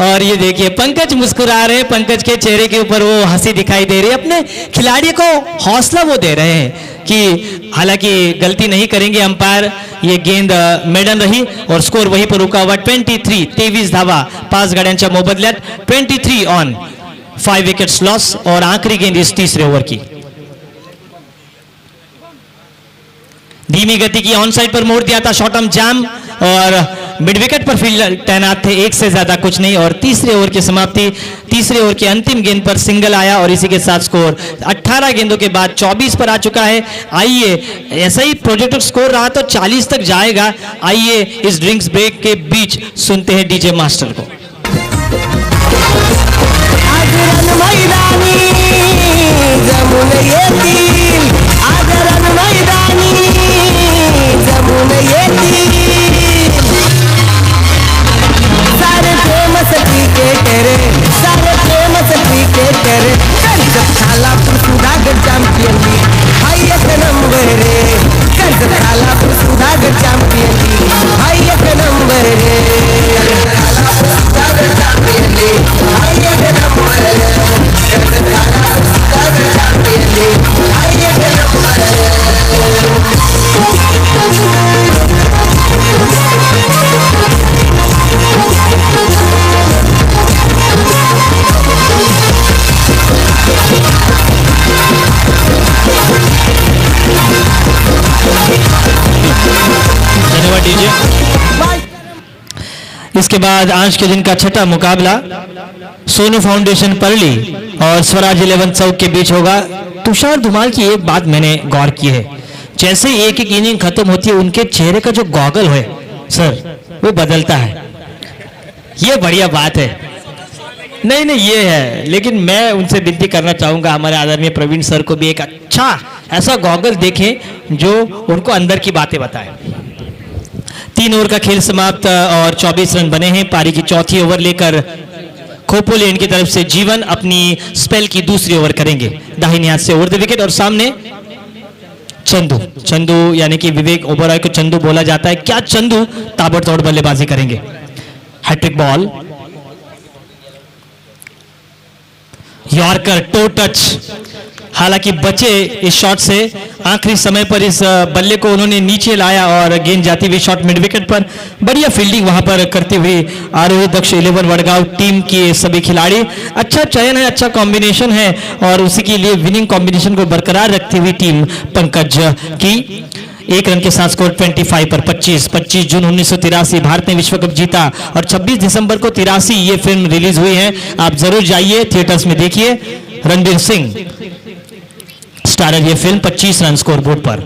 और ये देखिए पंकज मुस्कुरा रहे हैं, पंकज के चेहरे के ऊपर वो हंसी दिखाई दे रही है, अपने खिलाड़ी को हौसला वो दे रहे हैं कि हालांकि गलती नहीं करेंगे अंपायर। ये गेंद मेडन रही और स्कोर वहीं पर रुका हुआ 23 धावा 5 गड्यांच्या मोबदल्यात 23 ऑन 5 विकेट्स लॉस और आखिरी गेंद इस तीसरे ओवर की। धीमी गति की ऑन साइड पर मोड़ दिया था शॉर्ट आर्म जाम और मिड विकेट पर फील्डर तैनात थे, 1 से ज्यादा कुछ नहीं और तीसरे ओवर की समाप्ति, तीसरे ओवर के अंतिम गेंद पर सिंगल आया और इसी के साथ स्कोर 18 गेंदों के बाद 24 पर आ चुका है। आइए ऐसा ही प्रोजेक्टेड स्कोर रहा तो 40 तक जाएगा। आइए इस ड्रिंक्स ब्रेक के बीच सुनते हैं डीजे मास्टर को। आज रण मैदानी जमून येतील, आज रण मैदानी जमून येतील, सारे फेमस क्रिकेटर, सारे famous cricketer, Karjat Khalapur Sudhagad champion league हाय 1 नंबर रे, कर्जत खालापूर सुधागड चॅम्पियन लीग हाय 1 नंबर रे, कर्जत खालापूर सुधागड चॅम्पियन लीग हाय 1 नंबर रे, कर्जत खालापूर सुधागड चॅम्पियन लीग हाय 1 नंबर रे। धन्यवाद डीजे। इसके बाद आज के दिन का छठा मुकाबला सोनू फाउंडेशन परली और स्वराज 11 चौक के बीच होगा। तुषार धुमाल की एक बात मैंने गौर की है, जैसे ही एक इनिंग खत्म होती है उनके चेहरे का जो गॉगल है सर वो बदलता है। ये बढ़िया बात है। नहीं ये है, लेकिन मैं उनसे विनती करना चाहूंगा हमारे आदरणीय प्रवीण सर को भी एक अच्छा ऐसा गॉगल देखें जो उनको अंदर की बातें बताए। 3 ओवर का खेल समाप्त और 24 रन बने हैं। पारी की चौथी ओवर लेकर खोपोलेन की तरफ से जीवन अपनी स्पेल की दूसरी ओवर करेंगे। दाहिने हाथ से ओवर द विकेट और सामने चंदू यानी कि विवेक ओबराय को चंदू बोला जाता है। क्या चंदू ताबड़तोड़ बल्लेबाजी करेंगे? Hat trick ball yorker toe touch, हालांकि बचे इस शॉट से। आखिरी समय पर इस बल्ले को उन्होंने नीचे लाया और गेंद जाती हुई शॉट मिड विकेट पर। बढ़िया फील्डिंग वहां पर करते हुए आरोही दक्ष 11 वडगांव टीम के सभी खिलाड़ी। अच्छा चयन है, अच्छा कॉम्बिनेशन है और उसी के लिए विनिंग कॉम्बिनेशन को बरकरार रखती हुई टीम पंकज की। एक रन के साथ स्कोर 25 पर 25 जून 1983 भारत ने विश्व कप जीता और 26 दिसंबर को 83 ये फिल्म रिलीज हुई है। आप जरूर जाइए थिएटर्स में देखिए। रणबीर सिंह स्टारर ये फिल्म। 25 रन स्कोर बोर्ड पर।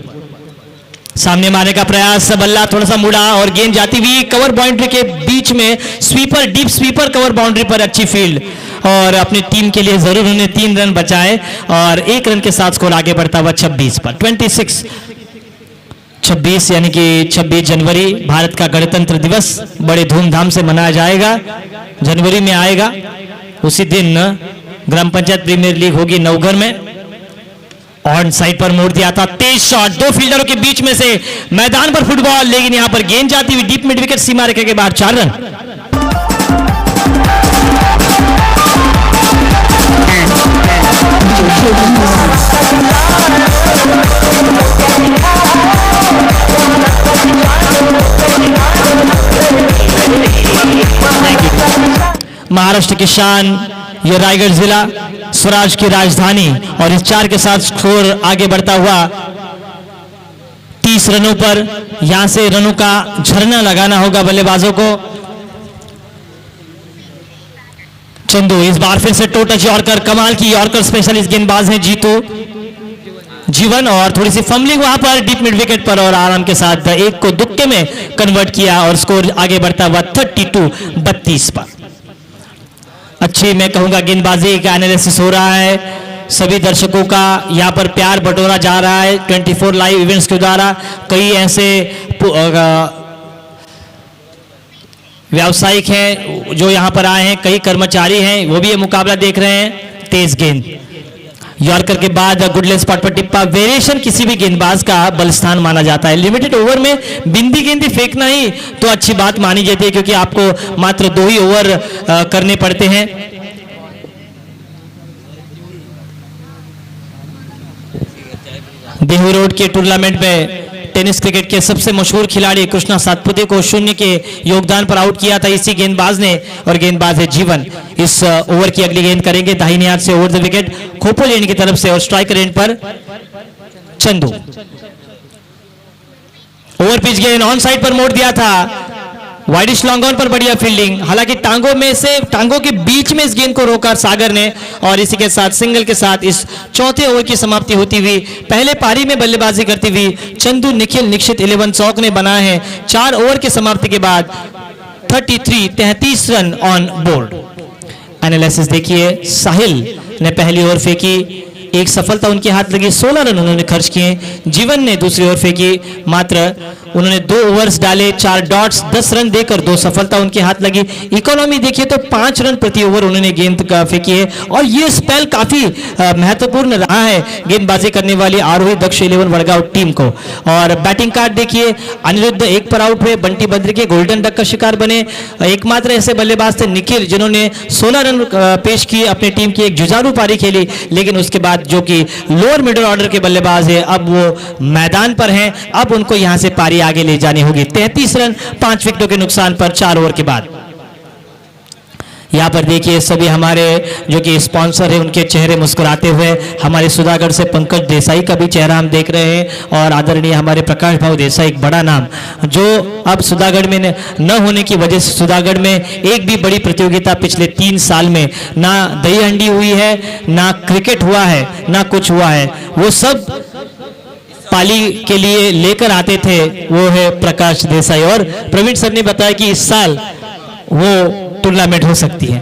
सामने मारने का प्रयास, बल्ला थोड़ा सा मुड़ा और गेंद जाती हुई कवर बाउंड्री के बीच में। Sweeper, deep sweeper cover boundary पर, अच्छी फील्ड और अपनी टीम के लिए जरूर उन्होंने 3 रन बचाए और 1 रन के साथ स्कोर आगे बढ़ता हुआ 26 पर। 26 यानी कि 26 जनवरी भारत का गणतंत्र दिवस बड़े धूमधाम से मनाया जाएगा। जनवरी में आएगा, उसी दिन ग्राम पंचायत प्रीमियर लीग होगी नवघर में। ऑन साइड पर मोड़ दिया था, तेज शॉट, 2 फील्डरों के बीच में से मैदान पर फुटबॉल, लेकिन यहां पर गेंद जाती हुई डीप मिड विकेट सीमा रेखा के बाहर। 4 रन। महाराष्ट्र की शान, ये रायगढ़ जिला स्वराज की राजधानी और इस 4 के साथ स्कोर आगे बढ़ता हुआ 30 रनों पर। यहां से रनों का झरना लगाना होगा बल्लेबाजों को। चंदू इस बार फिर से टो टच यॉर्कर, कमाल की यॉर्कर स्पेशलिस्ट गेंदबाज हैं जीतू जीवन और थोड़ी सी फंबलिंग वहां पर डीप मिड विकेट पर और आराम के साथ एक को दुक्के में कन्वर्ट किया और स्कोर आगे बढ़ता हुआ 32 पर। अच्छी मैं कहूंगा गेंदबाजी का एनालिसिस हो रहा है। सभी दर्शकों का यहाँ पर प्यार बटोरा जा रहा है 24 लाइव इवेंट्स के द्वारा। कई ऐसे व्यावसायिक हैं जो यहाँ पर आए हैं, कई कर्मचारी हैं, वो भी ये मुकाबला देख रहे हैं। तेज गेंद यॉर्कर के बाद गुडलेस स्पॉट पर टिप्पा। वेरिएशन किसी भी गेंदबाज का बलस्थान माना जाता है। लिमिटेड ओवर में बिंदी गेंदी फेंकना ही तो अच्छी बात मानी जाती है, क्योंकि आपको मात्र 2 ही ओवर करने पड़ते हैं। देहू रोड के टूर्नामेंट में टेनिस क्रिकेट के सबसे मशहूर खिलाड़ी कृष्णा सातपुते को 0 के योगदान पर आउट किया था इसी गेंदबाज ने, और गेंदबाज है जीवन। इस ओवर की अगली गेंद करेंगे दाहिने हाथ से ओवर द विकेट खोपो लेन की तरफ से और स्ट्राइकर एंड पर चंदू। ओवर पिच गेंद ऑन साइड पर मोड़ दिया था, वाइडिश लॉन्ग ऑन पर बढ़िया फील्डिंग। हालांकि टांगों के बीच में इस गेंद को रोका सागर ने और इसी के साथ सिंगल के साथ इस चौथे ओवर की समाप्ति होती हुई पहले पारी में बल्लेबाजी करती हुई चंदू निखिल दीक्षित 11 चौक ने बनाए हैं 4 ओवर की समाप्ति के बाद 33 रन ऑन बोर्ड। एनालिसिस देखिए, साहिल ने पहली ओवर फेंकी, एक सफलता उनके हाथ लगी, 16 रन उन्होंने खर्च किए। जीवन ने दूसरी ओवर फेंकी, मात्र उन्होंने 2 ओवर्स डाले, 4 डॉट्स, 10 रन देकर 2 सफलता उनके हाथ लगी। इकोनॉमी देखिए तो 5 रन प्रति ओवर उन्होंने गेंद का फेंकी है और ये स्पेल काफी महत्वपूर्ण रहा है गेंदबाजी करने वाली आरोही दक्ष 11 वडगांव टीम को। और बैटिंग कार्ड देखिए, अनिरुद्ध 1 पर आउट हुए, बंटी बद्री के गोल्डन डक का शिकार बने। एकमात्र ऐसे बल्लेबाज थे निखिल जिन्होंने 16 रन पेश किए, अपनी टीम की एक जुझारू पारी खेली, लेकिन उसके बाद जो कि लोअर मिडिल ऑर्डर के बल्लेबाज है अब वो मैदान पर हैं, अब उनको यहां से पारी आगे ले जानी होगी। 33 रन 5 विकेटों के नुकसान पर 4 ओवर के बाद। यहां पर देखिए सभी हमारे जो कि स्पॉन्सर है उनके चेहरे मुस्कुराते हुए, हमारे सुधागढ़ से पंकज देसाई का भी चेहरा हम देख रहे हैं और आदरणीय हमारे प्रकाश भाव देसाई, एक बड़ा नाम जो अब सुधागढ़ में न होने की वजह से सुधागढ़ में एक भी बड़ी प्रतियोगिता पिछले 3 साल में ना दही हंडी हुई है, ना क्रिकेट हुआ है, ना कुछ हुआ है। वो सब पाली के लिए लेकर आते थे, वो है प्रकाश देसाई। और प्रवीण सर ने बताया कि इस साल वो टूर्नामेंट हो सकती है।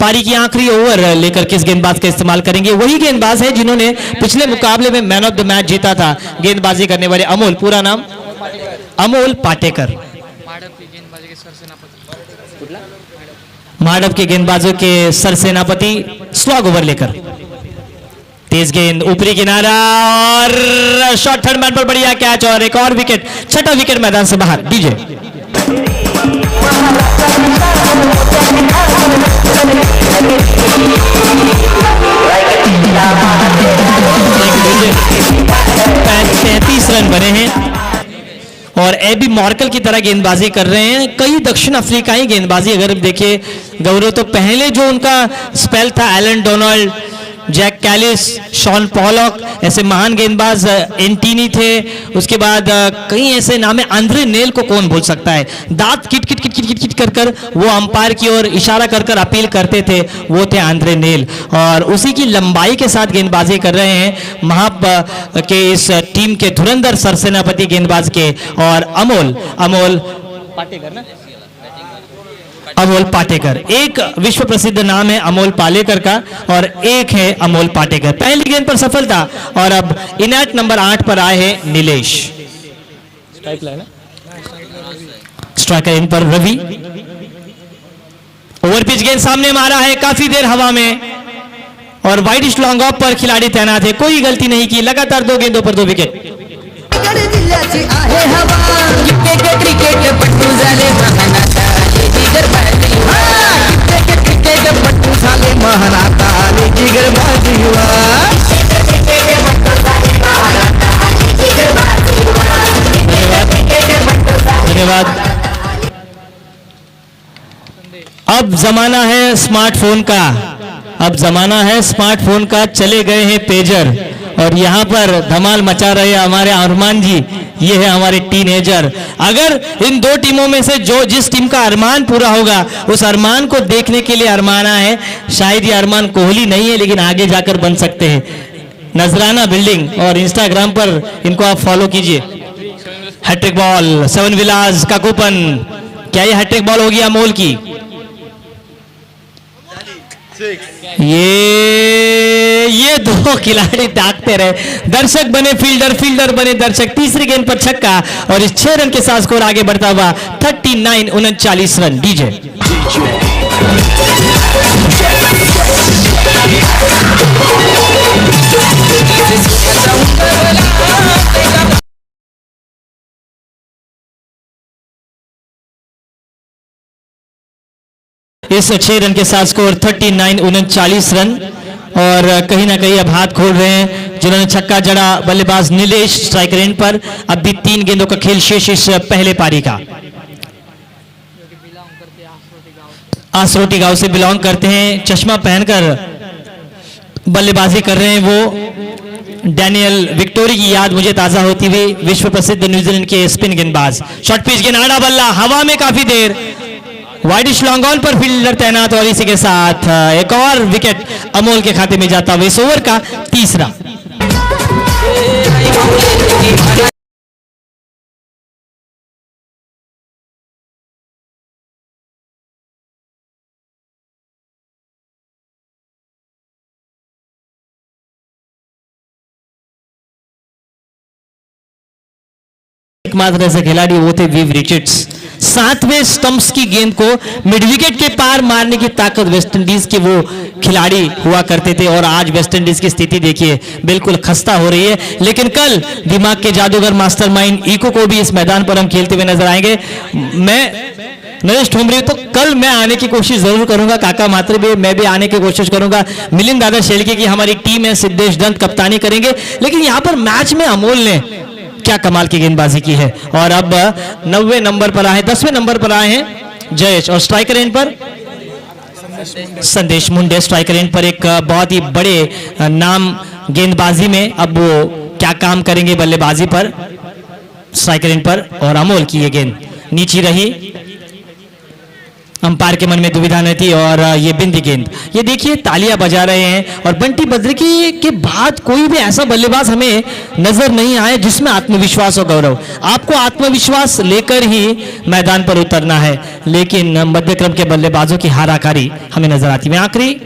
पारी की आखिरी ओवर लेकर किस गेंदबाज का इस्तेमाल करेंगे? वही गेंदबाज है जिन्होंने पिछले मुकाबले में मैन ऑफ द मैच जीता था, गेंदबाजी करने वाले अमोल, पूरा नाम अमोल पाटेकर। माडव के गेंदबाजों के सर सेनापति स्लॉग ओवर लेकर तेज गेंद ऊपरी किनारा और शॉट थर्ड मैन पर बढ़िया कैच और एक और विकेट, 6ठा विकेट मैदान से बाहर। डीजे पैंतीस रन बने हैं और एबी मॉर्कल की तरह गेंदबाजी कर रहे हैं। कई दक्षिण अफ्रीकाई गेंदबाजी अगर देखिए गौरव, तो पहले जो उनका स्पेल था Allan Donald, Jack Kallis, Shaun Pollock, ऐसे महान गेंदबाज एंटीनी थे। उसके बाद कई ऐसे नाम है, आंद्रे नेल को कौन भूल सकता है, दांत kit kit kit kit kit kit कर कर वो अंपायर की ओर इशारा कर कर अपील करते थे, वो थे आंद्रे नेल। और उसी की लंबाई के साथ गेंदबाजी कर रहे हैं महा के इस टीम के धुरंधर सरसेनापति गेंदबाज के, और अमोल पाटेकर ना, अमोल पाटेकर। एक विश्व प्रसिद्ध नाम है अमोल पालेकर का और एक है अमोल पाटेकर। पहली गेंद पर सफलता और अब इनएट नंबर 8 पर आए हैं नीलेश। स्ट्राइकर इन पर रवि। ओवर पिच गेंद सामने मारा है, काफी देर हवा में और वाइडिश लॉन्ग ऑफ पर खिलाड़ी तैनात है, कोई गलती नहीं की। लगातार 2 गेंदों पर 2 विकेट। जिल्ह्याची आहे हवा क्रिकेट पट्टू झाले महानाता क्रिकेट पट्टू झाले महानाता जिगर बाजीवा। धन्यवाद। अब जमाना है स्मार्टफोन का, अब जमाना है स्मार्टफोन का, चले गए हैं पेजर और यहाँ पर धमाल मचा रहे हैं हमारे अरमान जी। ये है हमारे टीनेजर। अगर इन 2 टीमों में से जिस टीम का अरमान पूरा होगा, उस अरमान को देखने के लिए अरमाना है। शायद ये अरमान कोहली नहीं है, लेकिन आगे जाकर बन सकते हैं। नजराना बिल्डिंग और इंस्टाग्राम पर इनको आप फॉलो कीजिए। हैट्रिक बॉल, 7 विलास का कूपन, क्या ये हैट्रिक बॉल होगी अमोल की? ये 2 खिलाड़ी दागते रहे, दर्शक बने फील्डर, फील्डर बने दर्शक। तीसरी गेंद पर छक्का और इस 6 रन के साथ स्कोर आगे बढ़ता हुआ 39 रन। डीजे इस 6 रन के साथ स्कोर 39 रन और कहीं ना कहीं अब हाथ खोल रहे हैं जिन्होंने छक्का जड़ा बल्लेबाज नीलेश स्ट्राइकर एंड पर। अब भी 3 गेंदों का खेल शेष इस पहले पारी का। आसरोटी गांव से बिलोंग करते हैं, चश्मा पहनकर बल्लेबाजी कर रहे हैं वो डैनियल विक्टोरी की याद मुझे ताजा होती हुई, विश्व प्रसिद्ध न्यूजीलैंड के स्पिन गेंदबाज। शॉर्ट पिच गेंद, आड़ा बल्ला हवा में काफी देर, वाइडिश लॉन्ग ऑन पर फील्डर तैनात और इसी के साथ एक और विकेट अमोल के खाते में जाता हुआ इस ओवर का तीसरा। एकमात्र ऐसे खिलाड़ी वो थे विव रिचर्ड्स। 7वें स्टंप्स की गेंद को मिड विकेट के पार मारने की ताकत वेस्टइंडीज के वो खिलाड़ी हुआ करते थे और आज वेस्टइंडीज की स्थिति देखिए बिल्कुल खस्ता हो रही है। लेकिन कल दिमाग के जादूगर मास्टरमाइंड इको को भी इस मैदान पर हम खेलते हुए नजर आएंगे। मैं नरेश ठोमरी, तो कल मैं आने की कोशिश जरूर करूंगा, काका मात्रे भी, मैं भी आने की कोशिश करूंगा। मिलिंद दादा शेलके की हमारी टीम है, सिद्धेश दंत कप्तानी करेंगे। लेकिन यहाँ पर मैच में अमोल ने क्या कमाल की गेंदबाजी की है और अब 9वें नंबर पर आए, 10वें नंबर पर आए हैं जयेश और स्ट्राइकर एंड पर संदेश मुंडे। स्ट्राइकर एंड पर एक बहुत ही बड़े नाम गेंदबाजी में, अब वो क्या काम करेंगे बल्लेबाजी पर स्ट्राइकर एंड पर। और अमोल की ये गेंद नीची रही, अंपायर के मन में दुविधा नहीं थी और ये बिंदी गेंद। ये देखिए तालियां बजा रहे हैं और बंटी बद्रिकी के बाद कोई भी ऐसा बल्लेबाज हमें नजर नहीं आया जिसमें आत्मविश्वास और गौरव। आपको आत्मविश्वास लेकर ही मैदान पर उतरना है, लेकिन मध्यक्रम के बल्लेबाजों की हाराकारी हमें नजर आती है। आखिरी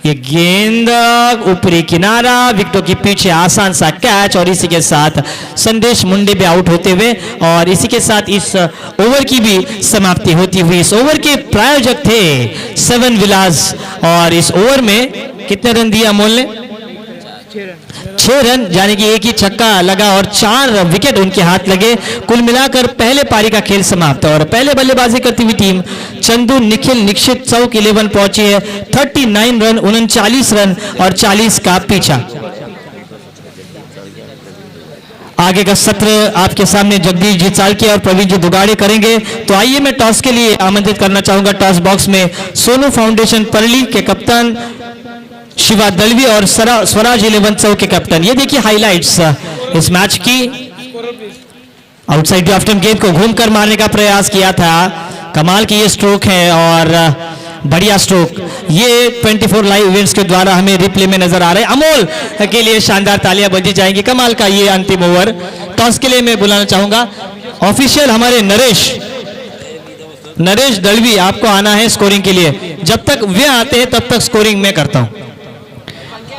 ये गेंद ऊपरी किनारा, विकेटों के पीछे आसान सा कैच और इसी के साथ संदेश मुंडे भी आउट होते हुए और इसी के साथ इस ओवर की भी समाप्ति होती हुई। इस ओवर के प्रायोजक थे 7 विलास और इस ओवर में कितने रन दिए अमोल ने? 6 रन यानी कि एक ही छक्का लगा और 4 विकेट उनके हाथ लगे। कुल मिलाकर पहले पारी का खेल समाप्त और पहले बल्लेबाजी करती हुई टीम चंदू निखिल निक्षित चौक 11 पहुंची है। 39 रन 39 रन और 40 का पीछा। आगे का सत्र आपके सामने जगदीश जी चालके और प्रवीण जी दुगाड़े करेंगे। तो आइए मैं टॉस के लिए आमंत्रित करना चाहूंगा टॉस बॉक्स में सोनू फाउंडेशन परली के कप्तान शिवा दलवी और स्वराज 11 चौक के कैप्टन। ये देखिए हाइलाइट्स इस मैच की। आउटसाइड ऑफ गेंद को घूमकर मारने का प्रयास किया था। कमाल की ये स्ट्रोक है और बढ़िया स्ट्रोक। ये 24 लाइव इवेंट्स के द्वारा हमें रिप्ले में नजर आ रहे हैं। अमोल के लिए शानदार तालियां बजी जाएंगी। कमाल का ये अंतिम ओवर। टॉस के लिए मैं बुलाना चाहूंगा ऑफिशियल हमारे नरेश दलवी, आपको आना है स्कोरिंग के लिए। जब तक वे आते हैं तब तक स्कोरिंग मैं करता हूं।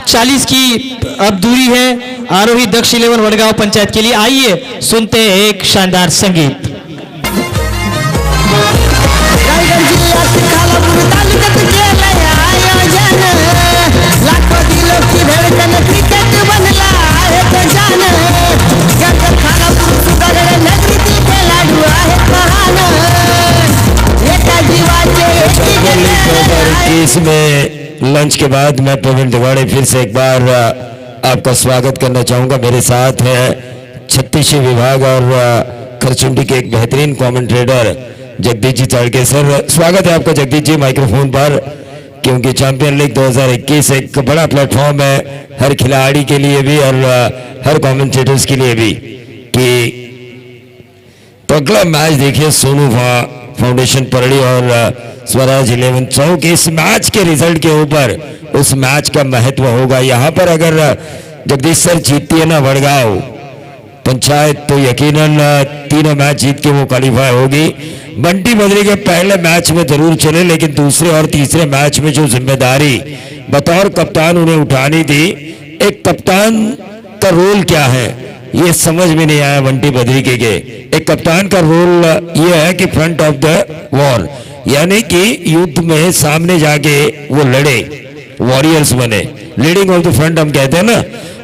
40 की अब दूरी है आरोही दक्ष 11 वडगांव पंचायत के लिए। आइए सुनते हैं एक शानदार संगीत। रायगड जिल्ह्यात खालापूर तालुक्यात केलंय आयोजन, लाखो दिलो की धडकन क्रिकेट बनला आहे तो जान, जग खालापूर सुधागड नगरीतील खेळाडू आहेत महान, एका जीवाचे इसमें लंच के बाद मैं प्रवीण दुगाड़े फिर से एक बार आपका स्वागत करना चाहूंगा। मेरे साथ है छत्तीसगढ़ विभाग और खरचुंडी के एक बेहतरीन कमेंटेटर जगदीश जी चालके। सर स्वागत है आपका जगदीश जी माइक्रोफोन पर, क्योंकि चैंपियन लीग 2021 एक बड़ा प्लेटफॉर्म है हर खिलाड़ी के लिए भी और हर कमेंटेटर्स के लिए भी। कि तो अगला मैच देखिए सोनू फाउंडेशन परड़ी और स्वराज 11 चौक। इस मैच के रिजल्ट के ऊपर उस मैच का महत्व होगा। यहाँ पर अगर जगदीश सर जीतती है ना वडगांव पंचायत तो यकीनन तीनों मैच जीत के वो क्वालिफाई होगी। बंटी बद्री के पहले मैच में जरूर चले, लेकिन दूसरे और तीसरे मैच में जो जिम्मेदारी बतौर कप्तान उन्हें उठानी थी, एक कप्तान का रोल क्या है ये समझ में नहीं आया बंटी बद्री के। एक कप्तान का रोल ये है कि फ्रंट ऑफ द वॉर, यानी कि युद्ध में सामने जाके वो लड़े, वॉरियर्स बने, लीडिंग ऑफ द फ्रंट हम कहते हैं ना,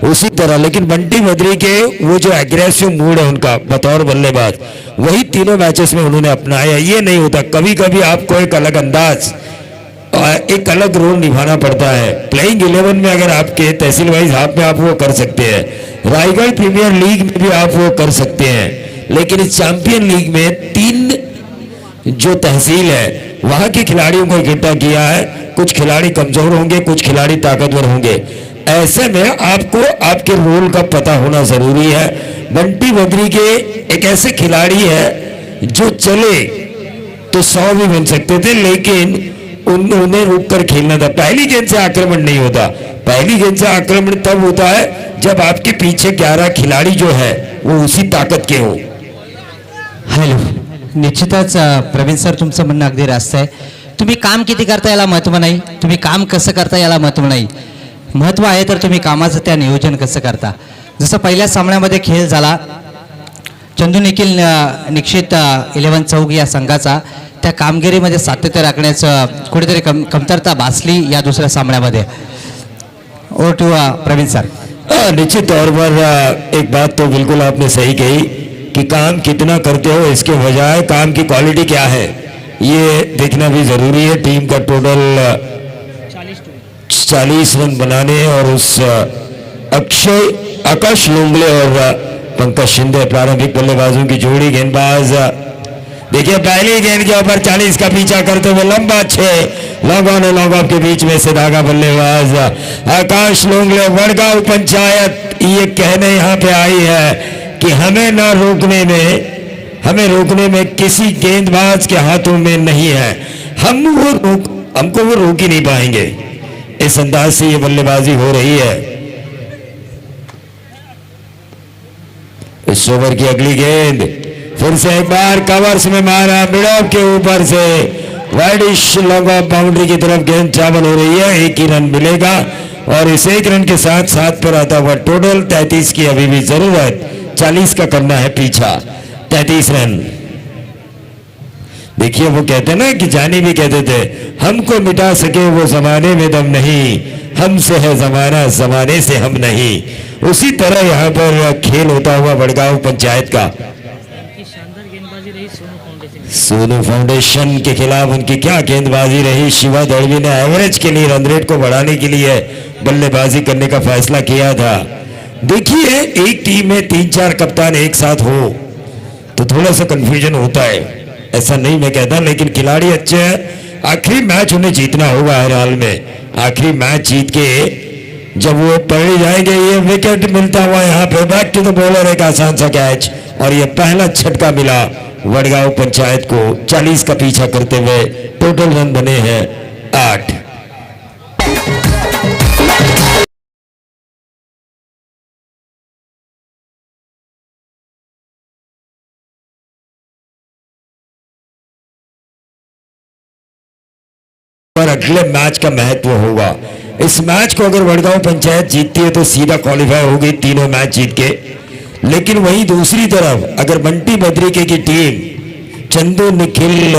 उसी तरह। लेकिन बंटी बद्री के वो जो एग्रेसिव मूड है उनका बतौर बल्लेबाज, वही तीनों मैचेस में उन्होंने अपनाया। ये नहीं होता, कभी कभी आपको एक अलग अंदाज एक अलग रोल निभाना पड़ता है। प्लेइंग 11 में अगर आपके तहसील वाइज हाथ में आप वो कर सकते हैं, रायगढ़ प्रीमियर लीग में भी आप वो कर सकते हैं, लेकिन इस चैंपियन लीग में 3 जो तहसील है वहां के खिलाड़ियों को इकट्ठा किया है। कुछ खिलाड़ी कमजोर होंगे, कुछ खिलाड़ी ताकतवर होंगे। ऐसे में आपको आपके रोल का पता होना जरूरी है। बंटी बद्री के एक ऐसे खिलाड़ी है जो चले तो 100 भी बन सकते थे, लेकिन उन्हें रुक कर खेलना था। पहली गेंद से आक्रमण नहीं होता, पहली गेंद से आक्रमण तब होता है जब आपके पीछे 11 खिलाड़ी जो है वो उसी ताकद के हो। हॅलो, निश्चितच प्रवीण सर तुमचं म्हणणं अगदी रास्त आहे। तुम्ही काम किती करता याला महत्त्व नाही, तुम्ही काम कसं करता याला महत्त्व नाही। महत्त्व आहे तर तुम्ही कामाचं त्या नियोजन कसं करता। जसं पहिल्या सामन्यामध्ये खेळ झाला चंदू निखिल निक्षित 11 चौक या संघाचा, त्या कामगिरीमध्ये सातत्य राखण्याचं कुठेतरी कमतरता भासली या दुसऱ्या सामन्यामध्ये। Over to Praveen sir. निश्चित तौर पर एक बात तो बिल्कुल आपने सही कही कि काम कितना करते हो इसके बजाय काम की क्वालिटी क्या है ये देखना भी जरूरी है। टीम का टोटल 40 रन बनाने और उस आकाश लोंगले और पंकज शिंदे प्रारंभिक बल्लेबाजों की जोड़ी। गेंदबाज देखिए पहली गेंद के ऊपर 40 का पीछा करते हुए लंबा 6 लॉन्ग ऑन और लॉन्ग ऑफ के बीच में से धागा बल्लेबाज आकाश लोंगले। वडगांव पंचायत ये कहने यहाँ पे आई है कि हमें रोकने में किसी गेंदबाज के हाथों में नहीं है, हमको वो रोक ही नहीं पाएंगे। इस अंदाज से ये बल्लेबाजी हो रही है। इस ओवर की अगली गेंद फिर से एक बार कवर्स में मारा, मिड ऑफ के ऊपर से वाइडिश लॉन्ग ऑफ बाउंड्री की तरफ गेंद चावल हो रही है। 1 ही रन मिलेगा और इस 1 रन के साथ 7 पर आता हुआ टोटल 33 की अभी भी जरूरत, 40 का करना है पीछा। 33 रन। देखिए वो कहते ना कि जानी भी कहते थे हमको मिटा सके वो जमाने में दम नहीं, हमसे है जमाना, जमाने से हम नहीं। उसी तरह यहाँ पर खेल होता हुआ वडगांव पंचायत का सोनू फाउंडेशन के खिलाफ उनकी क्या गेंदबाजी रही। शिवा दड़वी ने एवरेज के लिए, रन रेट को बढ़ाने के लिए बल्लेबाजी करने का फैसला किया था। देखिए, एक टीम में 3-4 कप्तान एक साथ हो तो थोड़ा सा कंफ्यूजन होता है, ऐसा नहीं मैं कहता, लेकिन खिलाड़ी अच्छे हैं। आखिरी मैच उन्हें जीतना होगा हर हाल में। आखिरी मैच जीत के जब वो पकड़े जाएंगे, ये विकेट मिलता हुआ यहाँ पे बैक टू द बॉलर, एक आसान सा कैच, और ये पहला झटका मिला वडगांव पंचायत को। 40 का पीछा करते हुए टोटल रन बने हैं 8। और अगले मैच का महत्व होगा। इस मैच को अगर वडगांव पंचायत जीतती है तो सीधा क्वालिफाई होगी तीनों मैच जीत के। लेकिन वहीं दूसरी तरफ अगर बंटी बद्रिके की टीम चंदू निखिल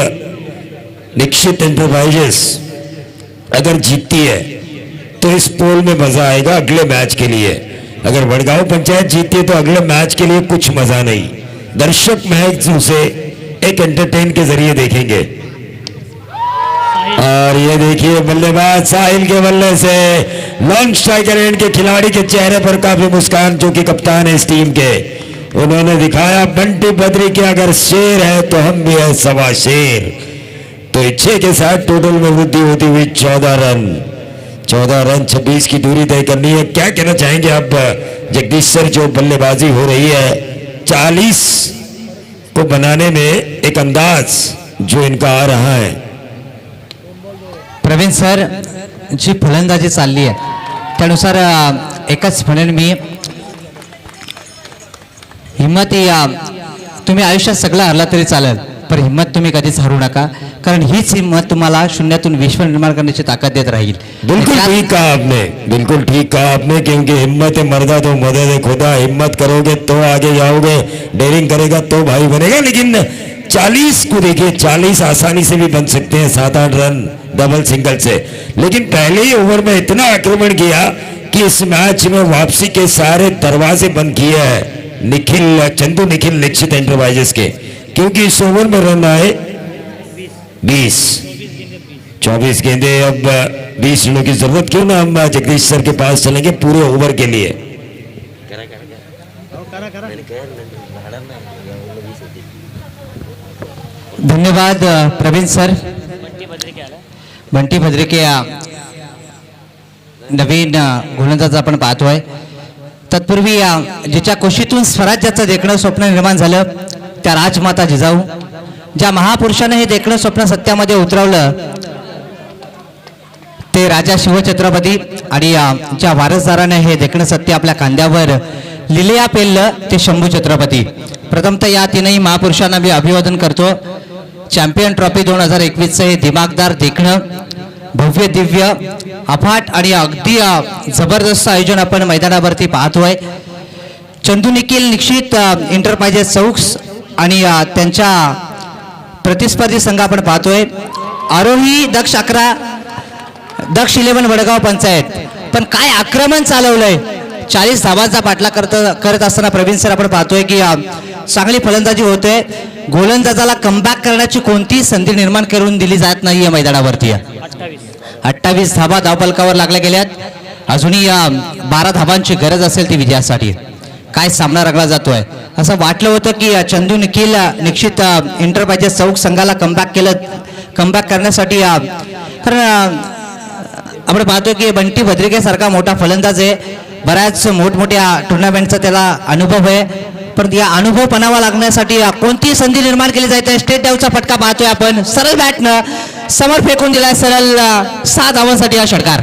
निक्षित एंटरप्राइजेस अगर जीतती है तो इस पोल में मजा आएगा अगले मैच के लिए। अगर वडगांव पंचायत जीतती है तो अगले मैच के लिए कुछ मजा नहीं। दर्शक महज उसे एक एंटरटेन के जरिए देखेंगे। और ये देखिए बल्लेबाज साहिल के बल्ले से लॉन्ग स्ट्राइकर एंड के खिलाड़ी के चेहरे पर काफी मुस्कान, जो कि कप्तान है इस टीम के। उन्होंने दिखाया बंटी बद्रिके अगर शेर है तो हम भी है सवा शेर। तो 6 के साथ टोटल में वृद्धि होती हुई 14 रन 26 की दूरी तय करनी है। क्या कहना चाहेंगे अब जगदीश सर, जो बल्लेबाजी हो रही है 40 को बनाने में एक अंदाज जो इनका आ रहा है। प्रवीण सर, जी फलंदाजी चालली आहे त्यानुसार एकच म्हणेन मी, हिम्मत ही तुम्ही आयुष्यात सगळं हरला तरी चालेल, पण हिम्मत तुम्ही कधीच हरू नका, कारण हीच हिम्मत तुम्हाला शून्यातून विश्व निर्माण करण्याची ताकद देत राहील। बिल्कुल ठीक कहा आपने, बिल्कुल ठीक कहा आपने, क्योंकि हिम्मत है मर्दा तो मदद है खुदा। हिम्मत करोगे तो आगे जाओगे, डेयरिंग करेगा तो भाई बनेगा। लेकिन 40 को देखिए, 40 आसानी से भी बन सकते हैं 7-8 रन डबल सिंगल से। लेकिन पहले ही ओवर में इतना आक्रमण किया कि इस मैच में वापसी के सारे दरवाजे बंद किए हैं चंदू निखिल निक्षित एंटरप्राइजेस के, क्योंकि इस ओवर में रन आए 24 गेंदे। अब 20 रनों की जरूरत, क्यों ना हम जगदीश सर के पास चलेंगे पूरे ओवर के लिए। धन्यवाद प्रवीण सर। बंटी बद्रिके नवीन गोलंदाज आपण पाहतोय। तत्पूर्वी जिच्या कुशीतून स्वराज्याचं देखणं स्वप्न निर्माण झालं त्या राजमाता जिजाऊ, ज्या महापुरुषाने हे देखणं स्वप्न सत्यामध्ये उतरवलं ते राजा शिवछत्रपती, आणि ज्या वारसदाराने हे देखणं सत्य आपल्या खांद्यावर लिलया पेललं ते शंभू छत्रपती। प्रथमतः या तीनही महापुरुषांना मी अभिवादन करतो। चॅम्पियन ट्रॉफी 2021 हे दिमागदार देखणं, भव्य दिव्य अफाट आणि अगदी जबरदस्त आयोजन आपण मैदानावरती पाहतोय। चंदू निखिल निक्षित एंटरप्राइजेस चौक्स आणि त्यांच्या प्रतिस्पर्धी संघ आपण पाहतोय। आरोही दक्ष 11, दक्ष 11 वडगाव पंचायत। पण काय आक्रमण चालवलंय, 40 धावांचा पाठलाग करत असताना प्रवीण सर आपण पाहतोय की चांगली फलंदाजी होते। गोलंदाजाला कमबॅक करण्याची कोणतीही संधी निर्माण करून दिली जात नाहीये मैदानावरती। 28 धावा धावफलकावर लागल्या गेल्यात। अजूनही 12 धावांची गरज असेल ती विजयासाठी। काय सामना रंगला जातोय, असं वाटलं होतं की चंदू निखिल निक्षित एंटरप्राइजेस चौक संघाला कमबॅक करण्यासाठी, कारण आपण पाहतोय की बंटी बद्रिके सारखा मोठा फलंदाज आहे, बऱ्याच मोठमोठ्या टुर्नामेंटचा त्याला अनुभव आहे, पण या अनुभव पणावा लागण्यासाठी कोणती संधी निर्माण केली जाते। स्टेट डाऊचा फटका पाहतोय आपण, सरळ बॅटनं समोर फेकून दिलाय, सरळ 6 धावांसाठी हा षटकार।